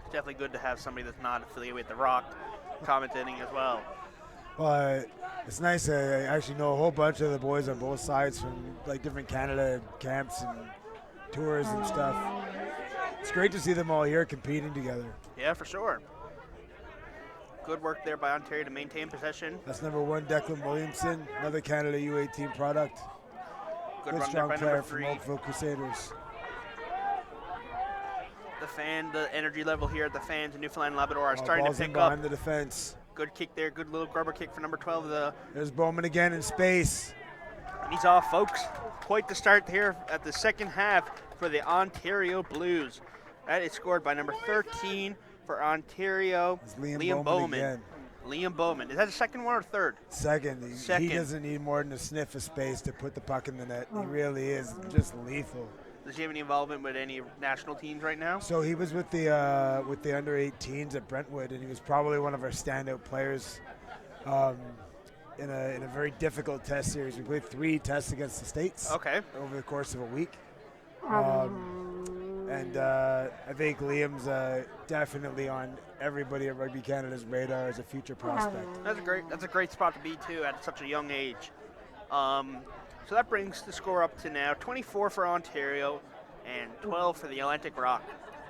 It's definitely good to have somebody that's not affiliated with The Rock commentating as well. Well, it's nice. I actually know a whole bunch of the boys on both sides from like different Canada camps and tours and stuff. It's great to see them all here competing together. Yeah, for sure. Good work there by Ontario to maintain possession. That's number 1, Declan Williamson, another Canada U18 product. Good Good run there strong by player number from 3. Oakville Crusaders. The energy level here at the fans in Newfoundland and Labrador are starting to Ball's in pick up. behind the defense. Good kick there, good little grubber kick for number 12. There's Bowman again in space. And he's off, folks. Quite the start here at the second half for the Ontario Blues. That is scored by number 13 for Ontario, It's Liam Bowman again. Liam Bowman. Is that the second one or third? Second. Second. He doesn't need more than a sniff of space to put the puck in the net. He really is just lethal. Does he have any involvement with any national teams right now? So he was with the under-18s at Brentwood, and he was probably one of our standout players in a very difficult test series. We played 3 tests against the States Okay. over the course of a week. And I think Liam's definitely on everybody at Rugby Canada's radar as a future prospect. That's a great spot to be too at such a young age. So that brings the score up to now 24 for Ontario and 12 for the Atlantic Rock.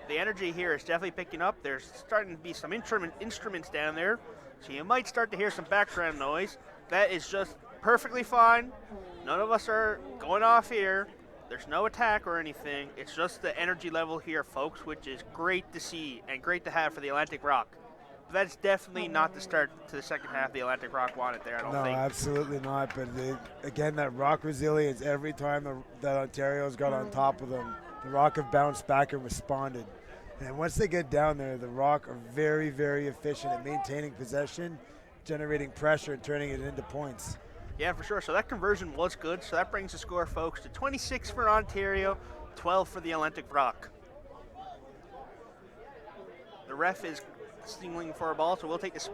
The energy here is definitely picking up. There's starting to be some instruments down there, so you might start to hear some background noise. That is just perfectly fine. None of us are going off here. There's no attack or anything. It's just the energy level here, folks, which is great to see and great to have for the Atlantic Rock. But that's definitely not the start to the second half the Atlantic Rock wanted there, I don't No, think. absolutely not. But again, that Rock resilience, every time that Ontario's got on top of them, the Rock have bounced back and responded. And once they get down there, the Rock are very, very efficient at maintaining possession, generating pressure, and turning it into points. Yeah, for sure. So that conversion was good. So that brings the score, folks, to 26 for Ontario, 12 for the Atlantic Rock. The ref is signaling for a ball, so we'll take this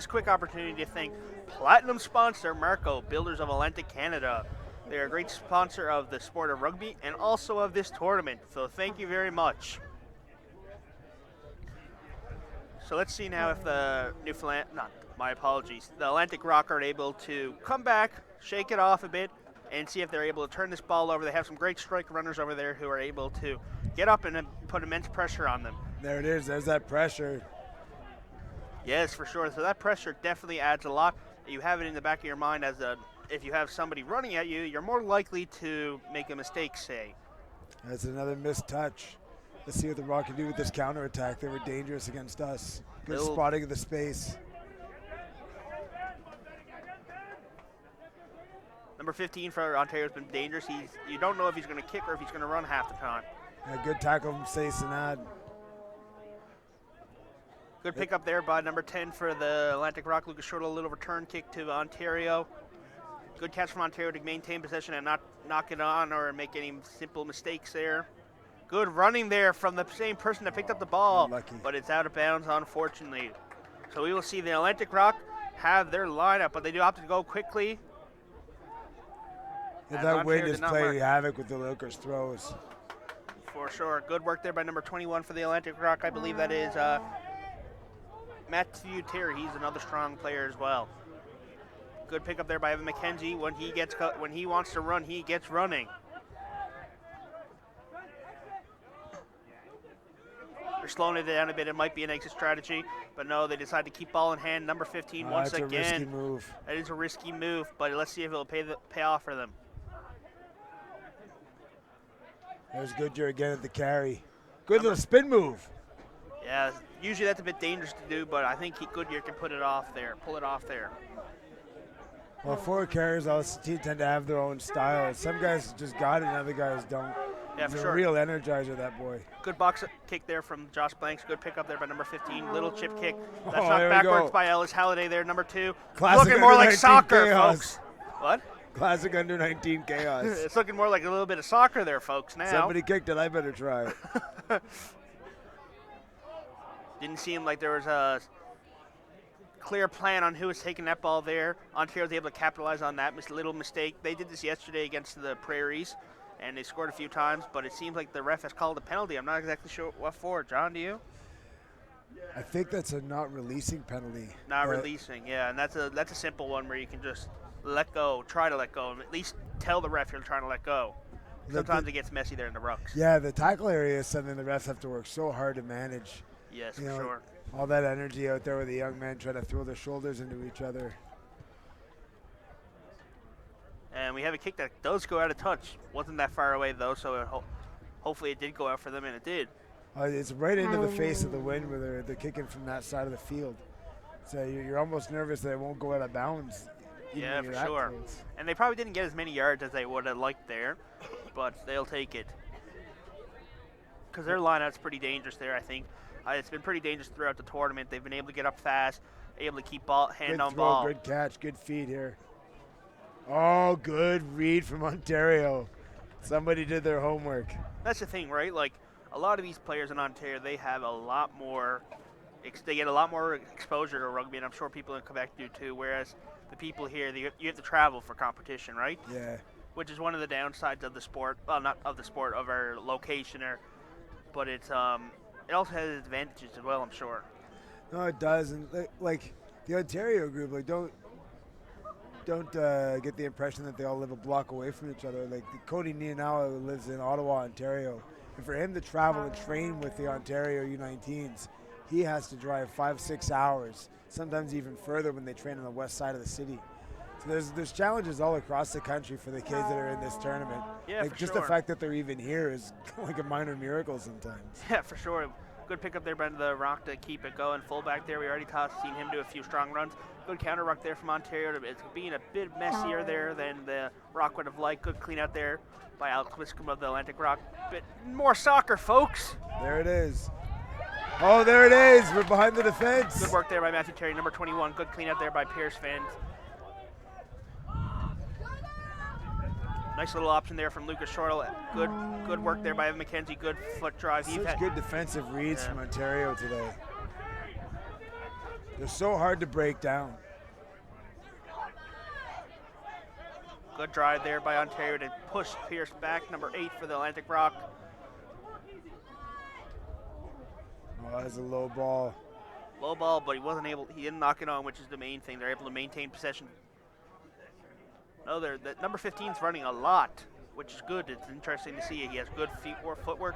quick opportunity to thank Platinum sponsor Marco, builders of Atlantic Canada. They're a great sponsor of the sport of rugby and also of this tournament. So thank you very much. So let's see now if the the Atlantic Rock are able to come back, shake it off a bit, and see if they're able to turn this ball over. They have some great strike runners over there who are able to get up and put immense pressure on them. There it is. There's that pressure. Yes, for sure. So that pressure definitely adds a lot. You have it in the back of your mind if you have somebody running at you, you're more likely to make a mistake, say. That's another missed touch. Let's see what the Rock can do with this counterattack. They were dangerous against us. Good spotting of the space. Number 15 for Ontario has been dangerous. You don't know if he's going to kick or if he's going to run half the time. A good tackle from Say-Sanad. Good pick up there by number 10 for the Atlantic Rock. Lucas Shortle, a little return kick to Ontario. Good catch from Ontario to maintain possession and not knock it on or make any simple mistakes there. Good running there from the same person that picked up the ball, Unlucky. but it's out of bounds, unfortunately. So we will see the Atlantic Rock have their lineup, but they do have to go quickly. Yeah, As that Ontario wind is did not playing mark. havoc with the Lucas throws. For sure. Good work there by number 21 for the Atlantic Rock. I believe that is Matthew Terry. He's another strong player as well. Good pickup there by Evan McKenzie. When he wants to run, he gets running. They're slowing it down a bit. It might be an exit strategy, but no, they decide to keep ball in hand. Number 15 once That's again. a risky move. That is a risky move, but let's see if it'll pay off for them. There's Goodyear again at the carry. Good little spin move. Yeah, usually that's a bit dangerous to do, but I think Goodyear can pull it off there. Well, forward carriers also tend to have their own style. Some guys just got it and other guys don't. Yeah, He's for a sure. real energizer, that boy. Good box kick there from Josh Blanks. Good pick up there by number 15. Little chip kick. That's Oh, knocked there we backwards go. by Ellis Halliday there, number 2. Classic Looking more like under-19 soccer, chaos. folks. What? Classic under 19 chaos. It's looking more like a little bit of soccer there, folks, now. Somebody kicked it, I better try. Didn't seem like there was a clear plan on who was taking that ball there. Ontario was able to capitalize on that little mistake. They did this yesterday against the Prairies, and they scored a few times, but it seems like the ref has called a penalty. I'm not exactly sure what for. John, do you? I think that's a not releasing penalty. Not releasing, yeah, and that's a simple one where you can just let go, try to let go, and at least tell the ref you're trying to let go. Sometimes it gets messy there in the rucks. Yeah, the tackle area is something the refs have to work so hard to manage. Yes, You for know, sure. All that energy out there with the young men trying to throw their shoulders into each other. And we have a kick that does go out of touch. Wasn't that far away, though, so hopefully it did go out for them, and it did. It's right into the face of the wind where they're kicking from that side of the field. So you're almost nervous that it won't go out of bounds. even Yeah, when for you're that sure. close. And they probably didn't get as many yards as they would have liked there, but they'll take it. Because their lineout's pretty dangerous there, I think. It's been pretty dangerous throughout the tournament. They've been able to get up fast, able to keep hand Good on throw, ball. good catch, good feed here. Oh, good read from Ontario. Somebody did their homework. That's the thing, right? Like, a lot of these players in Ontario, they have a lot more, they get a lot more exposure to rugby, and I'm sure people in Quebec do too, whereas the people here, you have to travel for competition, right? Yeah. Which is one of the downsides of the sport. Well, not of the sport, of our location, but it also has advantages as well, I'm sure. No, it does. And like the Ontario group, like don't get the impression that they all live a block away from each other. Like Cody Nianawa lives in Ottawa, Ontario, and for him to travel and train with the Ontario U19s, he has to drive 5-6 hours, sometimes even further when they train on the west side of the city. So there's challenges all across the country for the kids that are in this tournament. Yeah, like for just sure. the fact that they're even here is like a minor miracle sometimes. Yeah, for sure. Good pick up there by the Rock to keep it going. Fullback there, we already seen him do a few strong runs. Good counter ruck there from Ontario. It's being a bit messier there than the Rock would have liked. Good clean out there by Alex Wiscombe of the Atlantic Rock. Bit more soccer, folks. There it is. Oh, there it is. We're behind the defense. Good work there by Matthew Terry, number 21. Good clean out there by Pierce Finn. Nice little option there from Lucas Shortle. Good work there by Evan McKenzie. Good foot drive. Such good defensive reads from Ontario today. They're so hard to break down. Good drive there by Ontario to push Pierce back. Number 8 for the Atlantic Rock. Oh, that's a low ball. Low ball, but he didn't knock it on, which is the main thing. They're able to maintain possession. No, the number 15's running a lot, which is good. It's interesting to see. He has good footwork.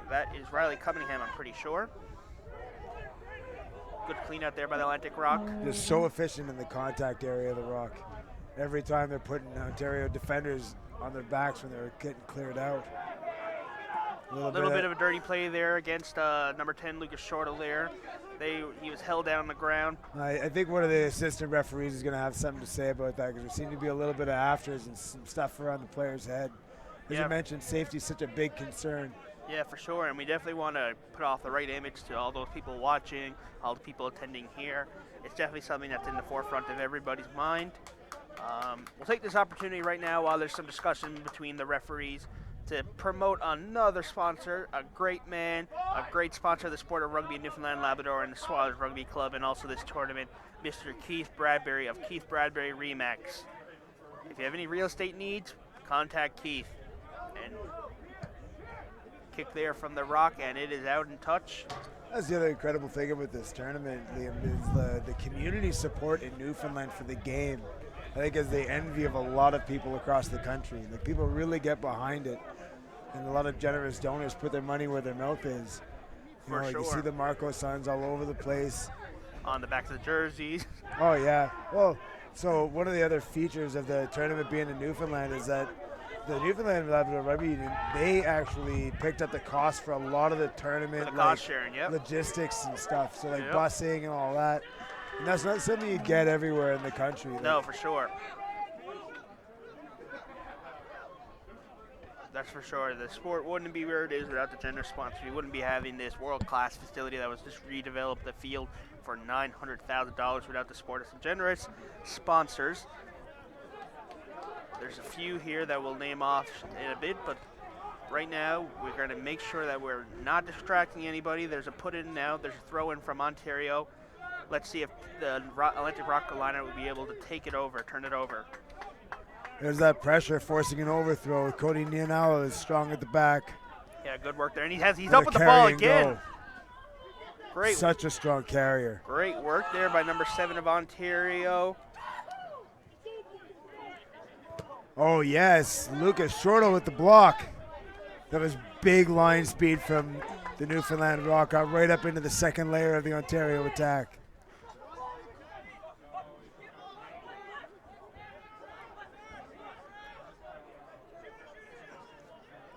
That is Riley Cunningham, I'm pretty sure. Good clean out there by the Atlantic Rock. They're so efficient in the contact area of the Rock. Every time they're putting Ontario defenders on their backs when they're getting cleared out. A little bit of a dirty play there against number 10, Lucas Shortle there. He was held down on the ground. I think one of the assistant referees is going to have something to say about that because there seemed to be a little bit of afters and some stuff around the player's head. As you mentioned, safety is such a big concern. Yeah, for sure, and we definitely want to put off the right image to all those people watching, all the people attending here. It's definitely something that's in the forefront of everybody's mind. We'll take this opportunity right now while there's some discussion between the referees to promote another sponsor, a great man, a great sponsor of the sport of rugby in Newfoundland, Labrador, and the Swallows Rugby Club, and also this tournament, Mr. Keith Bradbury of Keith Bradbury Remax. If you have any real estate needs, contact Keith. And kick there from the Rock, and it is out in touch. That's the other incredible thing about this tournament, Liam, is the community support in Newfoundland for the game. I think is the envy of a lot of people across the country. Like people really get behind it, and a lot of generous donors put their money where their mouth is. You know, you see the Marco signs all over the place. On the backs of the jerseys. Oh yeah. Well, so one of the other features of the tournament being in Newfoundland is that the Newfoundland Labrador Rugby Union, they actually picked up the cost for a lot of the tournament, For the cost sharing, yep. logistics and stuff. So like Yep. busing and all that. And that's not something you get everywhere in the country. No, for sure. That's for sure. The sport wouldn't be where it is without the generous sponsors. We wouldn't be having this world-class facility that was just redeveloped the field for $900,000 without the sport of some generous sponsors. There's a few here that we'll name off in a bit, but right now we're going to make sure that we're not distracting anybody. There's a put-in now. There's a throw-in from Ontario. Let's see if the Atlantic Rock lineup will be able to take it over, turn it over. There's that pressure forcing an overthrow. Cody Nianalo is strong at the back. Yeah, good work there. And he's up What a with the carry ball and again. go. Great. Such a strong carrier. Great work there by number 7 of Ontario. Oh, yes. Lucas Shortle with the block. That was big line speed from the Newfoundland Rock out right up into the second layer of the Ontario attack.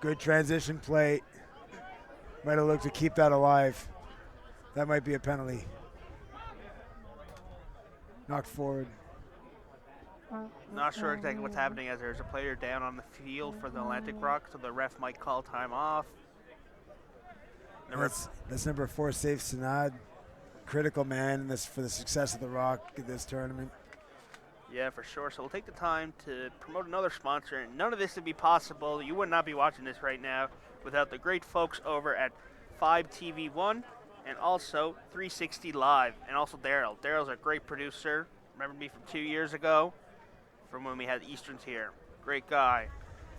Good transition play. Might have looked to keep that alive. That might be a penalty. Knocked forward. Not sure exactly what's happening as there's a player down on the field for the Atlantic Rock, so the ref might call time off. That's number 4, Safe Sanad. Critical man in this for the success of the Rock in this tournament. Yeah, for sure. So we'll take the time to promote another sponsor. None of this would be possible. You would not be watching this right now without the great folks over at 5TV1 and also 360 Live, and also Daryl. Daryl's a great producer. Remember me from 2 years ago from when we had Easterns here. Great guy.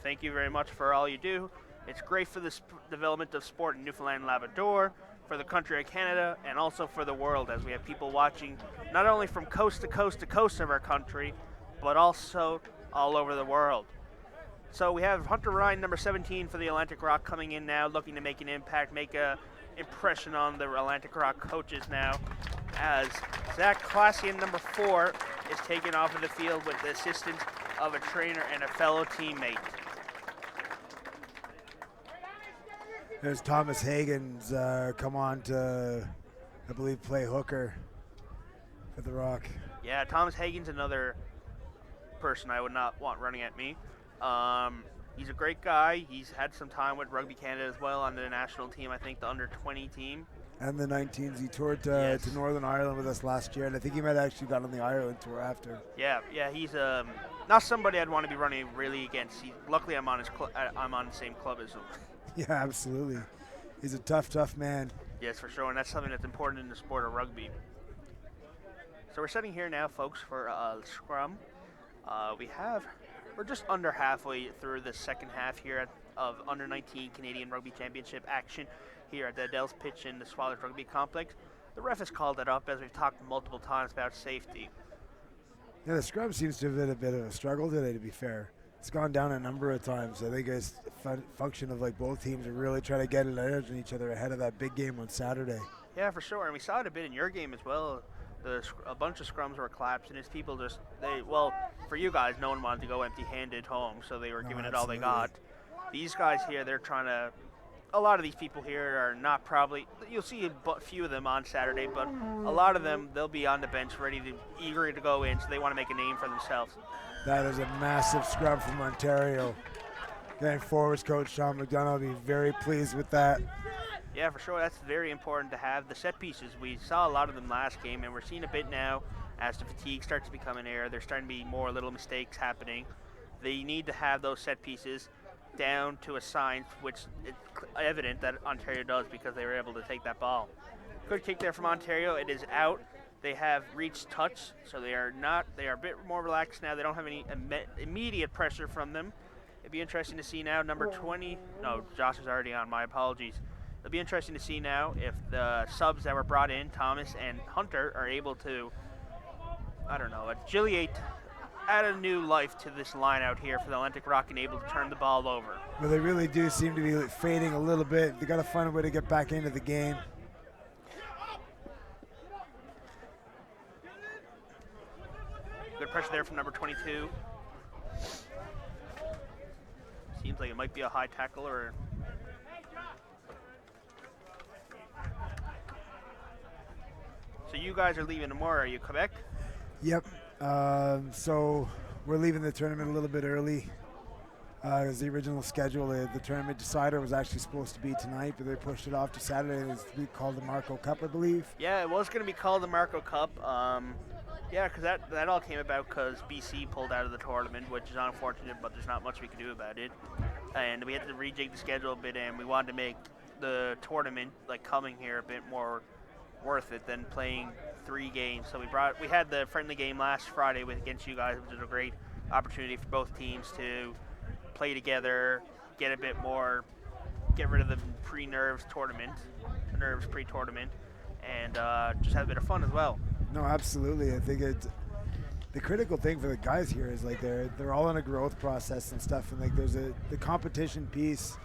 Thank you very much for all you do. It's great for the development of sport in Newfoundland and Labrador, for the country of Canada, and also for the world, as we have people watching not only from coast to coast to coast of our country, but also all over the world. So we have Hunter Ryan, number 17 for the Atlantic Rock, coming in now, looking to make an impact, make a impression on the Atlantic Rock coaches now, as Zach Klassian, number 4, is taken off of the field with the assistance of a trainer and a fellow teammate. There's Thomas Hagen's come on to, I believe, play hooker for the Rock. Yeah, Thomas Hagen's another person I would not want running at me. He's a great guy. He's had some time with Rugby Canada as well on the national team, I think the under-20 team. And the 19s. He toured Yes. to Northern Ireland with us last year, and I think he might have actually got on the Ireland tour after. Yeah, he's not somebody I'd want to be running really against. Luckily, I'm on I'm on the same club as him. Yeah, absolutely. He's a tough man. Yes, for sure, and that's something that's important in the sport of rugby. So we're sitting here now, folks, for scrum. We're just under halfway through the second half here of under-19 Canadian Rugby Championship action here at the Adele's pitch in the Swallows Rugby Complex. The ref has called it up as we've talked multiple times about safety. Yeah, the scrum seems to have been a bit of a struggle today, to be fair. It's gone down a number of times. I think it's a function of like both teams are really trying to get an edge on each other ahead of that big game on Saturday. Yeah, for sure, and we saw it a bit in your game as well. A bunch of scrums were collapsed, and it's people for you guys, no one wanted to go empty-handed home, so they were giving it all they got. These guys here, they're trying to, a lot of these people here are not probably, you'll see a few of them on Saturday, but a lot of them, they'll be on the bench eager to go in, so they want to make a name for themselves. That is a massive scrum from Ontario. Going forwards, Coach Sean McDonough will be very pleased with that. Yeah, for sure. That's very important to have. The set pieces, we saw a lot of them last game, and we're seeing a bit now as the fatigue starts to become an error. There's starting to be more little mistakes happening. They need to have those set pieces down to a science, which it's evident that Ontario does because they were able to take that ball. Good kick there from Ontario. It is out. They have reached touch, so they are a bit more relaxed now. They don't have any immediate pressure from them. It'd be interesting to see now, number 20. No, Josh is already on. My apologies. It'll be interesting to see now if the subs that were brought in, Thomas and Hunter, are able to, add a new life to this line out here for the Atlantic Rock and able to turn the ball over. Well, they really do seem to be fading a little bit. They got to find a way to get back into the game. Good pressure there from number 22. Seems like it might be a high tackle or. So you guys are leaving tomorrow, are you, Quebec? Yep. So we're leaving the tournament a little bit early. As the original schedule, the tournament decider was actually supposed to be tonight, but they pushed it off to Saturday. It's called the Marco Cup, I believe. Yeah, it was going to be called the Marco Cup. Yeah, because that all came about because BC pulled out of the tournament, which is unfortunate, but there's not much we can do about it. And we had to rejig the schedule a bit, and we wanted to make the tournament, like coming here, a bit more worth it than playing 3 games. So we had the friendly game last Friday against you guys, which was a great opportunity for both teams to play together, get a bit more, get rid of the nerves pre-tournament, and just have a bit of fun as well. No, absolutely. I think the critical thing for the guys here is like they're all in a growth process and stuff, and like there's the competition piece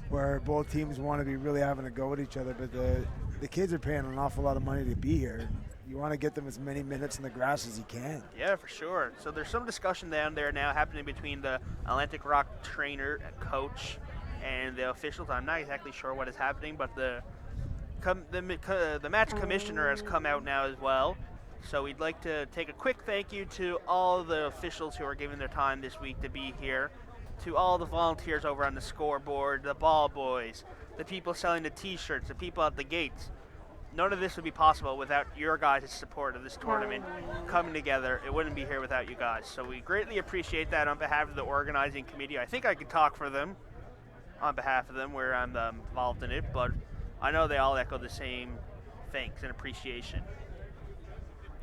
where both teams want to be really having a go at each other, but the kids are paying an awful lot of money to be here. You want to get them as many minutes in the grass as you can. Yeah, for sure. So there's some discussion down there now happening between the Atlantic Rock trainer, coach, and the officials. I'm not exactly sure what is happening, but the match commissioner has come out now as well. So we'd like to take a quick thank you to all the officials who are giving their time this week to be here, to all the volunteers over on the scoreboard, the ball boys, the people selling the T-shirts, the people at the gates. None of this would be possible without your guys' support of this tournament coming together. It wouldn't be here without you guys. So we greatly appreciate that on behalf of the organizing committee. I think I could talk for them on behalf of them where I'm involved in it, but I know they all echo the same thanks and appreciation.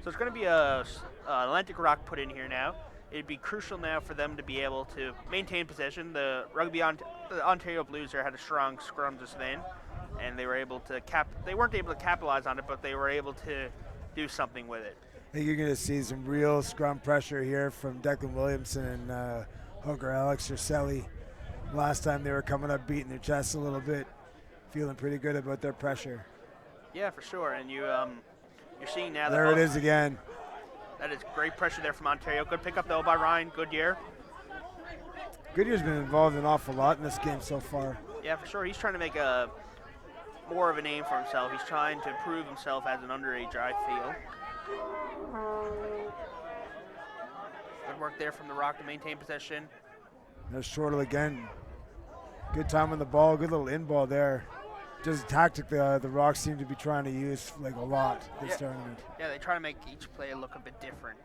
So it's going to be a Atlantic Rock put in here now. It'd be crucial now for them to be able to maintain possession. The Ontario Blues there had a strong scrum just then, and they were able to they weren't able to capitalize on it, but they were able to do something with it. I think you're going to see some real scrum pressure here from Declan Williamson and hooker Alex Urselli. Last time they were coming up beating their chests a little bit, feeling pretty good about their pressure. Yeah, for sure. And you're seeing now that there it is again. That is great pressure there from Ontario. Good pickup though by Ryan Goodyear. Goodyear's been involved an awful lot in this game so far. Yeah, for sure. He's trying to make more of a name for himself. He's trying to prove himself as an underager, I feel. Good work there from the Rock to maintain possession. There's Shortle again. Good time on the ball. Good little in ball there. Just a tactic the Rocks seem to be trying to use like a lot this tournament. Yeah, they try to make each play look a bit different.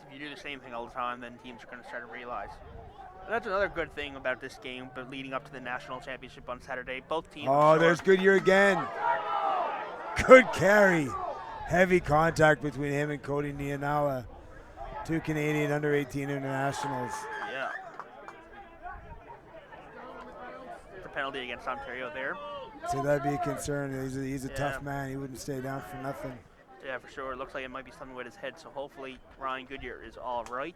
If you do the same thing all the time, then teams are going to start to realize. And that's another good thing about this game, but leading up to the national championship on Saturday, both teams. Oh, there's Goodyear again. Good carry. Heavy contact between him and Cody Nianawa. 2 Canadian under-18 internationals. Yeah. The penalty against Ontario there. So that'd be a concern. He's a tough man. He wouldn't stay down for nothing. Yeah, for sure. It looks like it might be something with his head, so hopefully Ryan Goodyear is all right.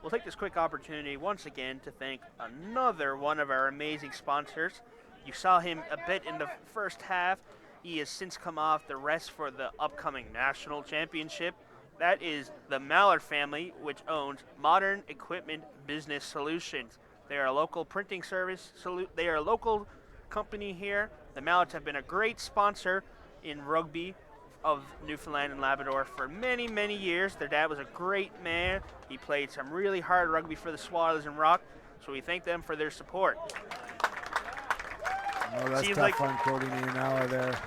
We'll take this quick opportunity once again to thank another one of our amazing sponsors. You saw him a bit in the first half. He has since come off the rest for the upcoming national championship. That is the Mallard family, which owns Modern Equipment Business Solutions. They are a local printing service. They are a local company here. The Mallards have been a great sponsor in rugby of Newfoundland and Labrador for many, many years. Their dad was a great man. He played some really hard rugby for the Swatters and Rock, so we thank them for their support. Oh, that's tough on Cody Nianawa there.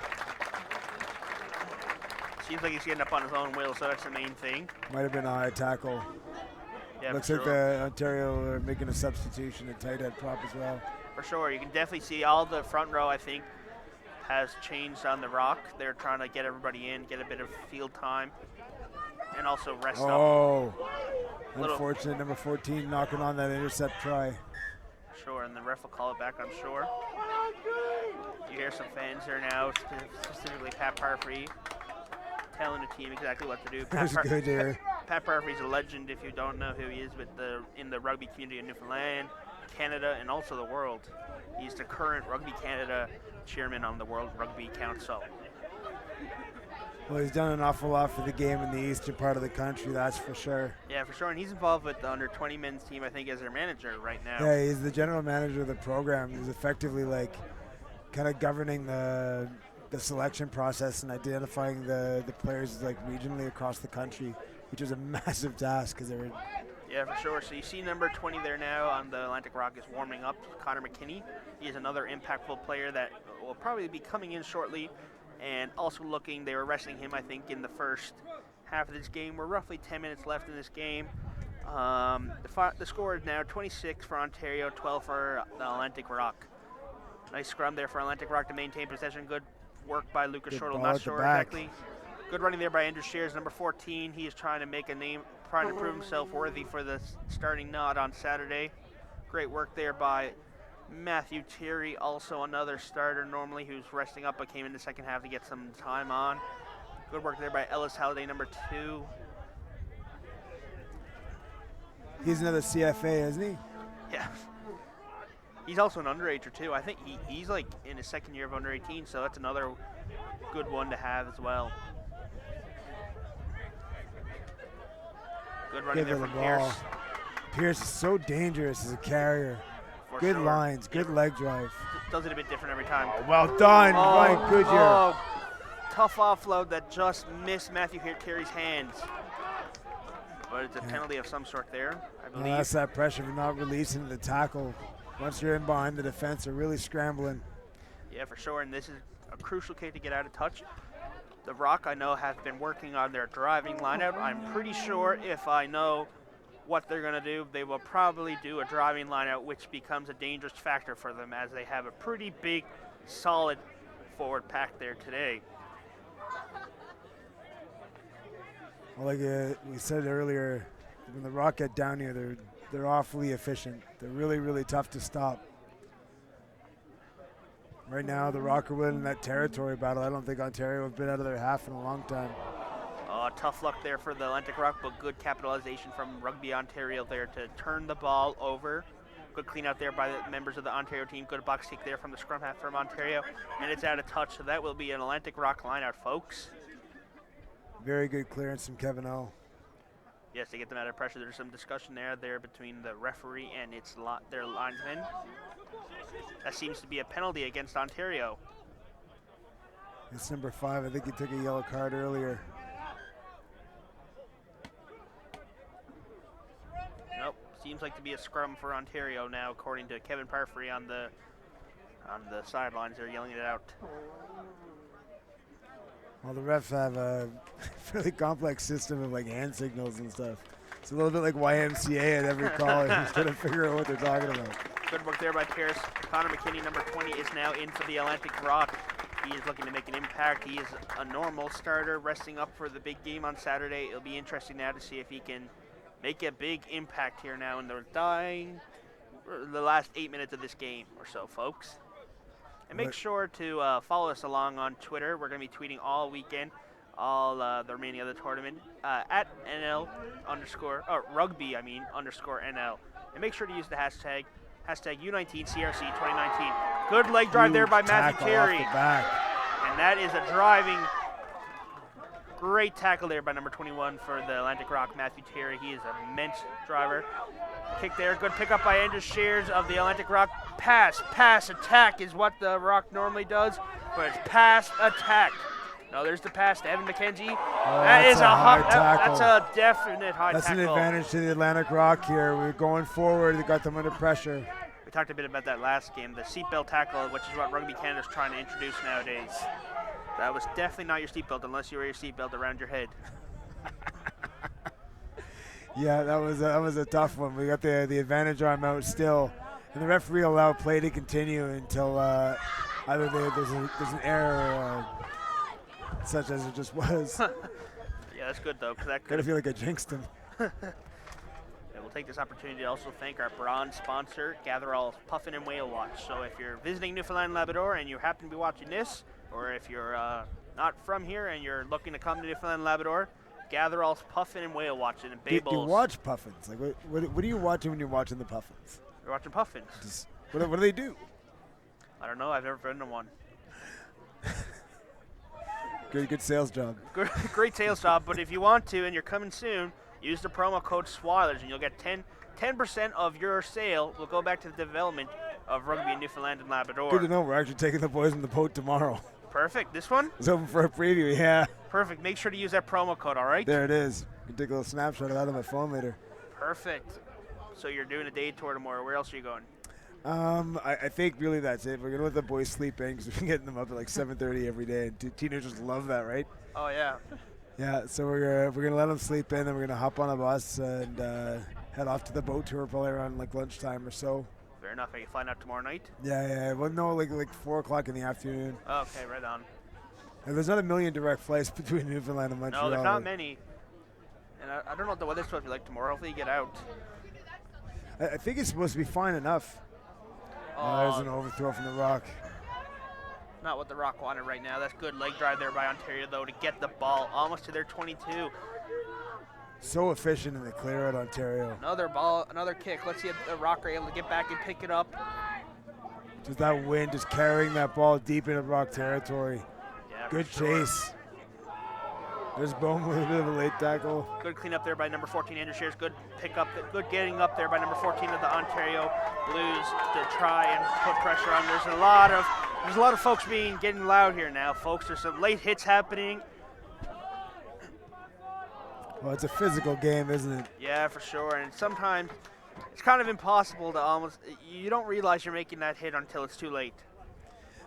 Seems like he's getting up on his own will, so that's the main thing. Might have been a high tackle. Yeah, looks like the Ontario are making a substitution at tight head prop as well. For sure. You can definitely see all the front row, I think, has changed on the Rock. They're trying to get everybody in, get a bit of field time, and also rest up. Oh, unfortunate. Number 14 knocking on that intercept try. Sure, and the ref will call it back, I'm sure. You hear some fans there now, specifically Pat Parfrey, telling the team exactly what to do. Pat Parfrey's a legend if you don't know who he is in the rugby community in Newfoundland, Canada, and also the world. He's the current Rugby Canada chairman on the World Rugby Council. Well, he's done an awful lot for the game in the eastern part of the country, that's for sure. Yeah, for sure. And he's involved with the under-20 men's team, I think, as their manager right now. Yeah, he's the general manager of the program. He's effectively like kind of governing the selection process and identifying the players like regionally across the country, which is a massive task because they were. Yeah, for sure. So you see number 20 there now on the Atlantic Rock is warming up, Connor McKinney. He is another impactful player that will probably be coming in shortly. And also looking, they were resting him, I think, in the first half of this game. We're roughly 10 minutes left in this game. The score is now 26 for Ontario, 12 for the Atlantic Rock. Nice scrum there for Atlantic Rock to maintain possession. Good work by Lucas Good Shortle. ball Not at the sure back. exactly. Good running there by Andrew Shears, number 14. He is trying to make a name, trying to prove himself worthy for the starting nod on Saturday. Great work there by Matthew Terry, also another starter normally who's resting up but came in the second half to get some time on. Good work there by Ellis Halliday, number 2. He's another CFA, isn't he? Yeah. He's also an underager too. I think he's like in his second year of under 18, so that's another good one to have as well. Good running Give there her from the ball. Pierce. Pierce is so dangerous as a carrier. For Good sure. lines, good leg drive. Does it a bit different every time. Well done, Ryan Goodyear. Oh, tough offload that just missed Matthew Terry's hands. But it's a penalty of some sort there, I Well, believe. that's that pressure of not releasing the tackle. Once you're in behind the defense, they're really scrambling. Yeah, for sure, and this is a crucial kick to get out of touch. The Rock, I know, have been working on their driving lineup. I'm pretty sure if I know what they're going to do, they will probably do a driving lineup, which becomes a dangerous factor for them as they have a pretty big, solid forward pack there today. Well, like we said earlier, when the Rock get down here, they're awfully efficient. They're really, really tough to stop. Right now, the Rock are winning that territory battle. I don't think Ontario have been out of their half in a long time. Tough luck there for the Atlantic Rock, but good capitalization from Rugby Ontario there to turn the ball over. Good clean out there by the members of the Ontario team. Good box kick there from the scrum half from Ontario, and it's out of touch, so that will be an Atlantic Rock lineout, folks. Very good clearance from Kevin O. Yes, to get them out of pressure. There's some discussion there between the referee and their linesmen. That seems to be a penalty against Ontario. It's number 5. I think he took a yellow card earlier. Nope, seems like to be a scrum for Ontario now, according to Kevin Parfrey on the sidelines. They're yelling it out. Well, the refs have a fairly complex system of like hand signals and stuff. It's a little bit like YMCA at every call. He's trying to figure out what they're talking about. Good work there by Pierce. Connor McKinney, number 20, is now in for the Atlantic Rock. He is looking to make an impact. He is a normal starter, resting up for the big game on Saturday. It'll be interesting now to see if he can make a big impact here now in the last 8 minutes of this game or so, folks. And make sure to follow us along on Twitter. We're going to be tweeting all weekend, all the remaining of the tournament, at _rugby_NL. And make sure to use the hashtag U19CRC2019. Good leg drive there by Matthew Terry. Off the back. And that is a driving, great tackle there by number 21 for the Atlantic Rock, Matthew Terry. He is an immense driver. Kick there, good pickup by Andrew Shears of the Atlantic Rock. Pass, attack is what the Rock normally does, but it's pass, attack. No, there's the pass to Evan McKenzie. That is a high tackle. That's a definite high That's tackle. an advantage to the Atlantic Rock here. We're going forward. They got them under pressure. We talked a bit about that last game, the seatbelt tackle, which is what Rugby Canada is trying to introduce nowadays. That was definitely not your seatbelt unless you wear your seatbelt around your head. Yeah, that was a tough one. We got the advantage on them out still, and the referee allowed play to continue until either there's an error, such as it just was. Yeah, that's good though, because that Gotta could. feel like I jinxed him. Yeah, we'll take this opportunity to also thank our bronze sponsor, Gatherall's Puffin and Whale Watch. So if you're visiting Newfoundland and Labrador and you happen to be watching this, or if you're not from here and you're looking to come to Newfoundland and Labrador, Gatherall's Puffin and Whale Watch in Bay Do you Bulls. watch Puffins? Like, what are you watching when you're watching the Puffins? You're watching Puffins. What do they do? I don't know. I've never been to one. Good sales job. Great sales job, but if you want to and you're coming soon, use the promo code SWILERS and you'll get 10% of your sale will go back to the development of rugby in Newfoundland and Labrador. Good to know. We're actually taking the boys on the boat tomorrow. Perfect. This one? It's open for a preview, yeah. Perfect. Make sure to use that promo code, all right? There it is. You can take a little snapshot of that on my phone later. Perfect. So you're doing a day tour tomorrow. Where else are you going? I think really that's it. We're going to let the boys sleep in because we've been getting them up at like 7:30 every day. And teenagers love that, right? Oh, yeah. Yeah, so we're gonna let them sleep in, then we're gonna hop on a bus and head off to the boat tour probably around like lunchtime or so. Fair enough. Are you flying out tomorrow night? Yeah. Well, no, like 4 o'clock in the afternoon. Okay, right on. And there's not a million direct flights between Newfoundland and Montreal. No, there's not many. And I don't know what the weather's supposed to be like tomorrow. Hopefully you get out. I think it's supposed to be fine enough. There's an overthrow from the Rock. Not what the Rock wanted right now. That's good leg drive there by Ontario, though, to get the ball almost to their 22. So efficient in the clear out, Ontario. Another ball, another kick. Let's see if the Rock are able to get back and pick it up. Just that wind, just carrying that ball deep into Rock territory. Yeah, good for sure. chase. There's Bowman with a bit of a late tackle. Good cleanup there by number 14, Andrew Shears. Good pick up, good getting up there by number 14 of the Ontario Blues to try and put pressure on. There's a lot of folks getting loud here now, folks. There's some late hits happening. Well, it's a physical game, isn't it? Yeah, for sure. And sometimes it's kind of impossible to you don't realize you're making that hit until it's too late.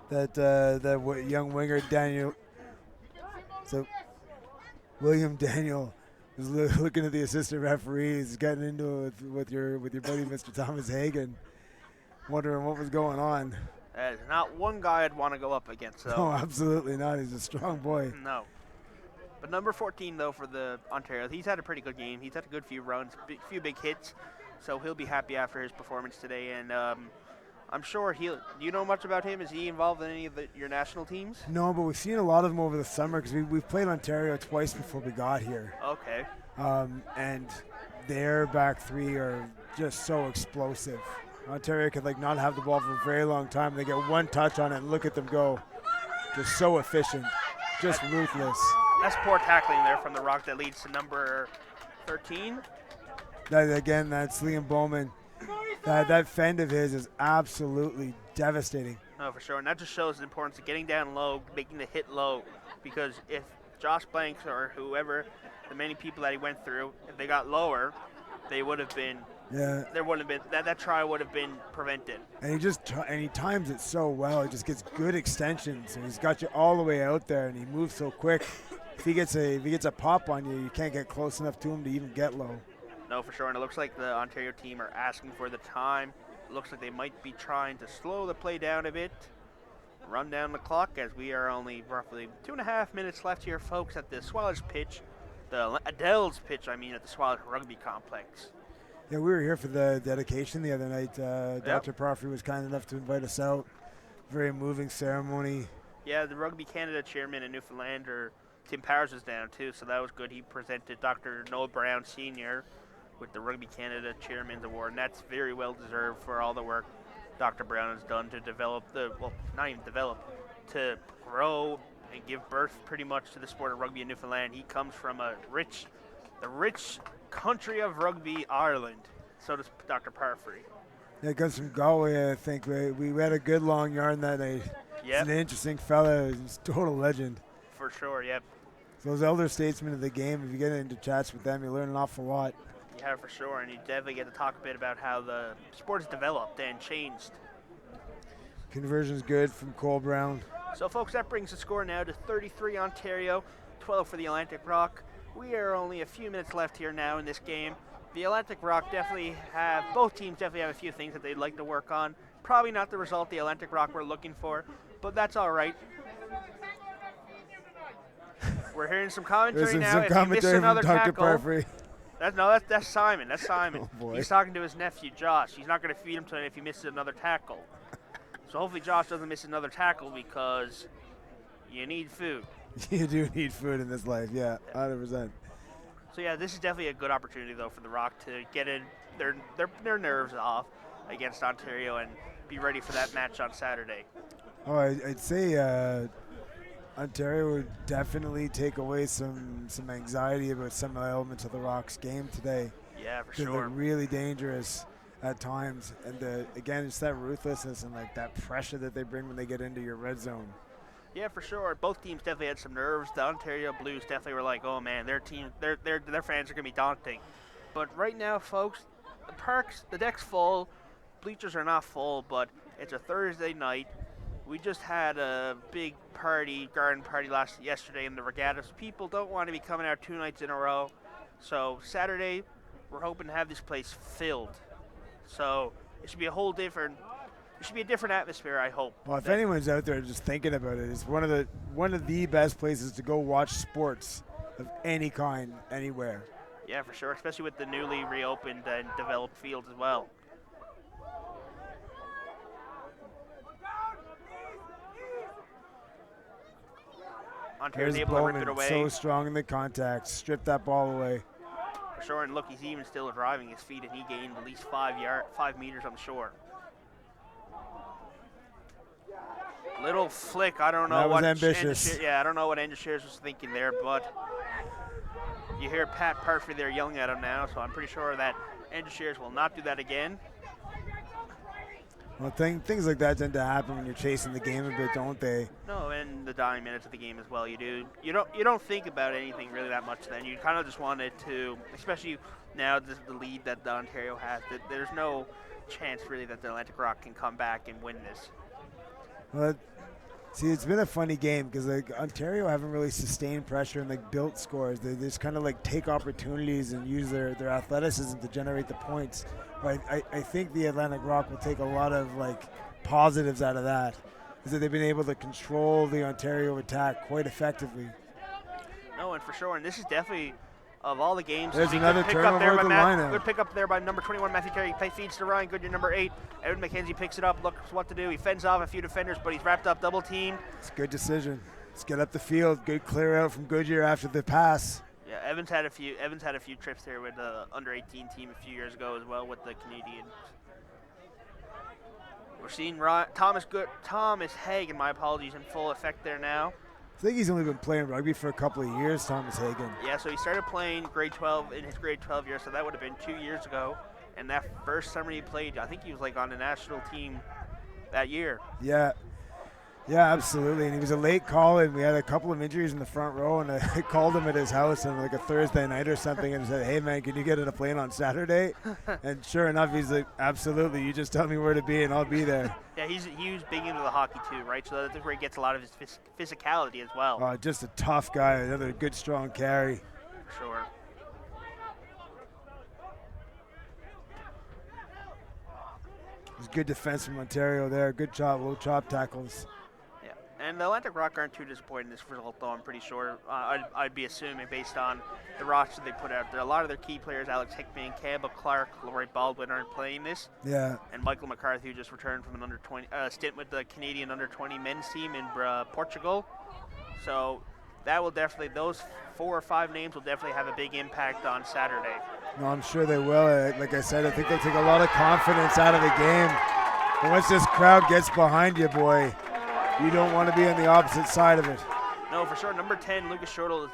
That young winger Daniel. So William Daniel is looking at the assistant referee. He's getting into it with your buddy Mr. Thomas Hagen, wondering what was going on. There's not one guy I'd want to go up against. So. No, absolutely not. He's a strong boy. No. But number 14, though, for the Ontario, he's had a pretty good game. He's had a good few runs, few big hits, so he'll be happy after his performance today. And I'm sure do you know much about him? Is he involved in any of your national teams? No, but we've seen a lot of them over the summer because we've played Ontario twice before we got here. Okay. And their back three are just so explosive. Ontario could not have the ball for a very long time. They get one touch on it and look at them go. Just so efficient, just ruthless. That's poor tackling there from the Rock that leads to number 13. That's Liam Bowman. That fend of his is absolutely devastating. No, for sure. And that just shows the importance of getting down low, making the hit low. Because if Josh Blanks or whoever, the many people that he went through, if they got lower, they would have been. Yeah. There wouldn't have been that try would have been prevented. And he times it so well. He just gets good extensions, and he's got you all the way out there, and he moves so quick. If he gets a pop on you, you can't get close enough to him to even get low. No, for sure. And it looks like the Ontario team are asking for the time. It looks like they might be trying to slow the play down a bit, run down the clock, as we are only roughly 2.5 minutes left here, folks, at the Swallows pitch, the Adele's pitch, at the Swallows Rugby Complex. Yeah, we were here for the dedication the other night. Dr. Parfrey was kind enough to invite us out. Very moving ceremony. Yeah, the Rugby Canada chairman in Newfoundland, Tim Powers, was down too, so that was good. He presented Dr. Noel Brown Sr. with the Rugby Canada Chairman's Award, and that's very well deserved for all the work Dr. Brown has done to develop to grow and give birth pretty much to the sport of rugby in Newfoundland. He comes from the rich country of rugby, Ireland. So does Dr. Parfrey. Yeah, it comes from Galway, I think. We had a good long yarn that night. Yep. He's an interesting fella. He's a total legend. For sure, yep. So those elder statesmen of the game, if you get into chats with them, you learn an awful lot. Yeah, for sure, and you definitely get to talk a bit about how the sport has developed and changed. Conversion's good from Cole Brown. So, folks, that brings the score now to 33 Ontario, 12 for the Atlantic Rock. We are only a few minutes left here now in this game. The Atlantic Rock both teams definitely have a few things that they'd like to work on. Probably not the result the Atlantic Rock were looking for, but that's all right. We're hearing some commentary now. Some commentary from Dr. Parfrey. That's Simon. That's Simon. Oh, boy. He's talking to his nephew, Josh. He's not going to feed him tonight if he misses another tackle. So hopefully Josh doesn't miss another tackle because you need food. You do need food in this life, yeah, 100%. So, yeah, this is definitely a good opportunity, though, for the Rock to get their nerves off against Ontario and be ready for that match on Saturday. Oh, I'd say Ontario would definitely take away some anxiety about some of the elements of the Rocks game today. Yeah, for They sure. look really dangerous at times, and again, it's that ruthlessness and like that pressure that they bring when they get into your red zone. Yeah, for sure. Both teams definitely had some nerves. The Ontario Blues definitely were like, "Oh man, their team, their fans are gonna be daunting." But right now, folks, the deck's full. Bleachers are not full, but it's a Thursday night. We just had a big party, garden party yesterday in the regattas. People don't want to be coming out 2 nights in a row. So Saturday, we're hoping to have this place filled. So it should be a different atmosphere, I hope. Well, if anyone's out there just thinking about it, it's one of the best places to go watch sports of any kind, anywhere. Yeah, for sure, especially with the newly reopened and developed fields as well. Ontario's There's able to rip Bowman, it away. so strong in the contact, strip that ball away. For sure, and look, he's even still driving his feet, and he gained at least 5 meters on the shore. Little flick, I don't know That was what ambitious. I don't know what Andrew Shears was thinking there, but you hear Pat Parfrey there yelling at him now, so I'm pretty sure that Andrew Shears will not do that again. Well, things like that tend to happen when you're chasing the game a bit, don't they? No, in the dying minutes of the game as well, you do. You don't think about anything really that much then. You kind of just want it to, especially now the lead that the Ontario has. That there's no chance really that the Atlantic Rock can come back and win this. Well, see, it's been a funny game because like Ontario haven't really sustained pressure and like built scores. They just kind of like take opportunities and use their athleticism to generate the points. But I think the Atlantic Rock will take a lot of like positives out of that, is that they've been able to control the Ontario attack quite effectively. No, and for sure, and this is definitely, of all the games, There's we another could pick up turnover there at by the Matt. lineup. Good pick up there by number 21, Matthew Terry. Feeds to Ryan Goodyear, number 8. Evan McKenzie picks it up, looks what to do. He fends off a few defenders, but he's wrapped up, double teamed. It's a good decision. Let's get up the field. Good clear out from Goodyear after the pass. Yeah, Evans had a few trips there with the under-18 team a few years ago as well with the Canadians. We're seeing Thomas Hagen, my apologies, in full effect there now. I think he's only been playing rugby for a couple of years, Thomas Hagen. Yeah, so he started playing grade 12 in his grade 12 year, so that would have been 2 years ago. And that first summer he played, I think he was like on the national team that year. Yeah. Yeah, absolutely. And he was a late call, and we had a couple of injuries in the front row, and I called him at his house on like a Thursday night or something and said, "Hey, man, can you get in a plane on Saturday?" And sure enough, he's like, "Absolutely. You just tell me where to be, and I'll be there." Yeah, he was big into the hockey too, right? So that's where he gets a lot of his physicality as well. Just a tough guy. Another good, strong carry. For sure. It was good defense from Ontario there. Good chop, low chop tackles. And the Atlantic Rock aren't too disappointed in this result, though, I'm pretty sure. I'd be assuming based on the roster they put out there. A lot of their key players, Alex Hickman, Campbell Clark, Laurie Baldwin, aren't playing this. Yeah. And Michael McCarthy, who just returned from an under-20 stint with the Canadian under-20 men's team in Portugal. So that will definitely, those 4 or 5 names will definitely have a big impact on Saturday. No, I'm sure they will. Like I said, I think they'll take a lot of confidence out of the game. And once this crowd gets behind you, boy, you don't want to be on the opposite side of it. No, for sure. Number 10, Lucas Schroedel,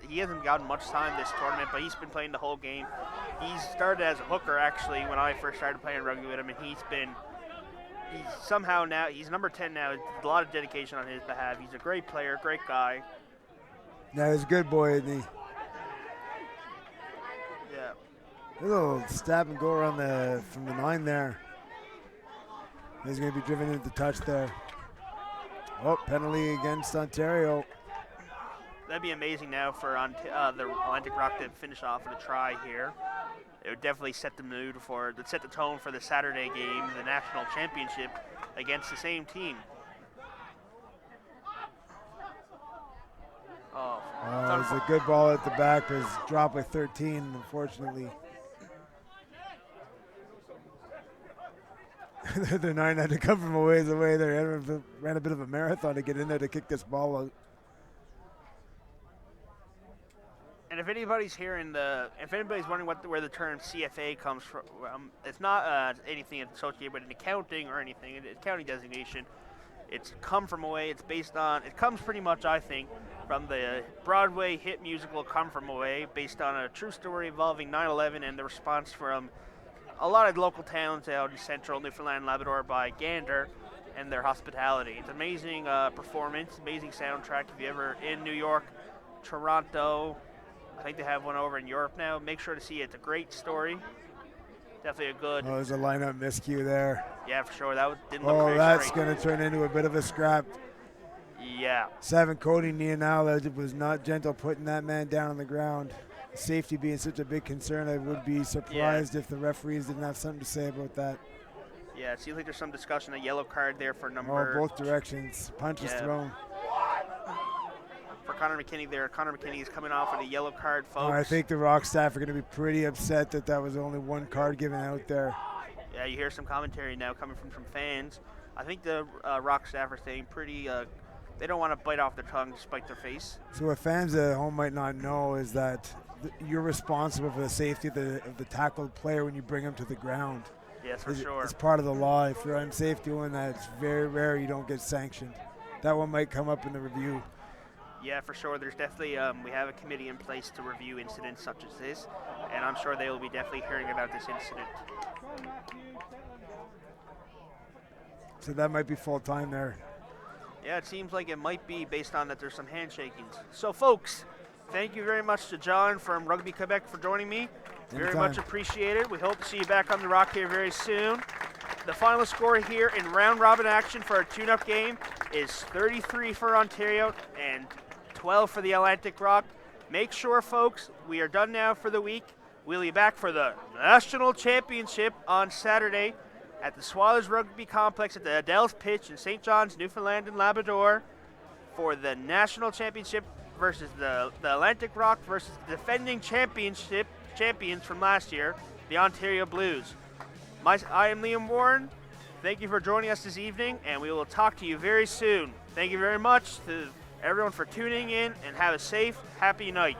he hasn't gotten much time this tournament, but he's been playing the whole game. He started as a hooker, actually, when I first started playing rugby with him, and he's somehow now, he's number 10 now. A lot of dedication on his behalf. He's a great player, great guy. Yeah, he's a good boy, isn't he? Yeah. A little stab and go around from the 9 there. He's going to be driven into the touch there. Oh, penalty against Ontario. That'd be amazing now for the Atlantic Rock to finish off with a try here. It would definitely set the tone for the Saturday game, the national championship, against the same team. Oh, it was a good ball at the back, but it's dropped by 13, unfortunately. The 9 had to come from a ways away there. Ran a bit of a marathon to get in there to kick this ball out. And if anybody's wondering where the term CFA comes from, it's not anything associated with an accounting or anything. It's accounting designation. It's Come From Away. It comes pretty much, I think, from the Broadway hit musical Come From Away, based on a true story involving 9/11 and the response from a lot of local towns out in central Newfoundland and Labrador by Gander and their hospitality. It's an amazing performance, amazing soundtrack. If you're ever in New York, Toronto, I think they have one over in Europe now, make sure to see it. It's a great story. Definitely a good. Oh, there's a lineup miscue there. Yeah, for sure. That didn't look Oh, very that's straight. going to turn into a bit of a scrap. Yeah. 7, Cody Nianala was not gentle putting that man down on the ground. Safety being such a big concern, I would be surprised if the referees didn't have something to say about that. Yeah, it seems like there's some discussion, a yellow card there for Oh, number. both directions. Punches Yeah. thrown. For Connor McKinney there. Connor McKinney is coming off with a yellow card, folks. Oh, I think the Rock staff are going to be pretty upset that that was only one card given out there. Yeah, you hear some commentary now coming from some fans. I think the Rock staff are saying pretty. They don't want to bite off their tongue to spite their face. So what fans at home might not know is that you're responsible for the safety of the tackled player when you bring him to the ground. Yes, for sure. It's part of the law. If you're unsafe doing that, it's very rare you don't get sanctioned. That one might come up in the review. Yeah, for sure. There's definitely we have a committee in place to review incidents such as this, and I'm sure they will be definitely hearing about this incident. So that might be full time there. Yeah, it seems like it might be based on that there's some handshakings. So, folks, thank you very much to John from Rugby Quebec for joining me. Very Anytime. much appreciated. We hope to see you back on the Rock here very soon. The final score here in round robin action for our tune-up game is 33 for Ontario and 12 for the Atlantic Rock. Make sure, folks, we are done now for the week. We'll be back for the National Championship on Saturday at the Swallows Rugby Complex at the Adele's Pitch in St. John's, Newfoundland and Labrador for the National Championship versus the Atlantic Rock versus the defending champions from last year, the Ontario Blues. I am Liam Warren. Thank you for joining us this evening, and we will talk to you very soon. Thank you very much to everyone for tuning in, and have a safe, happy night.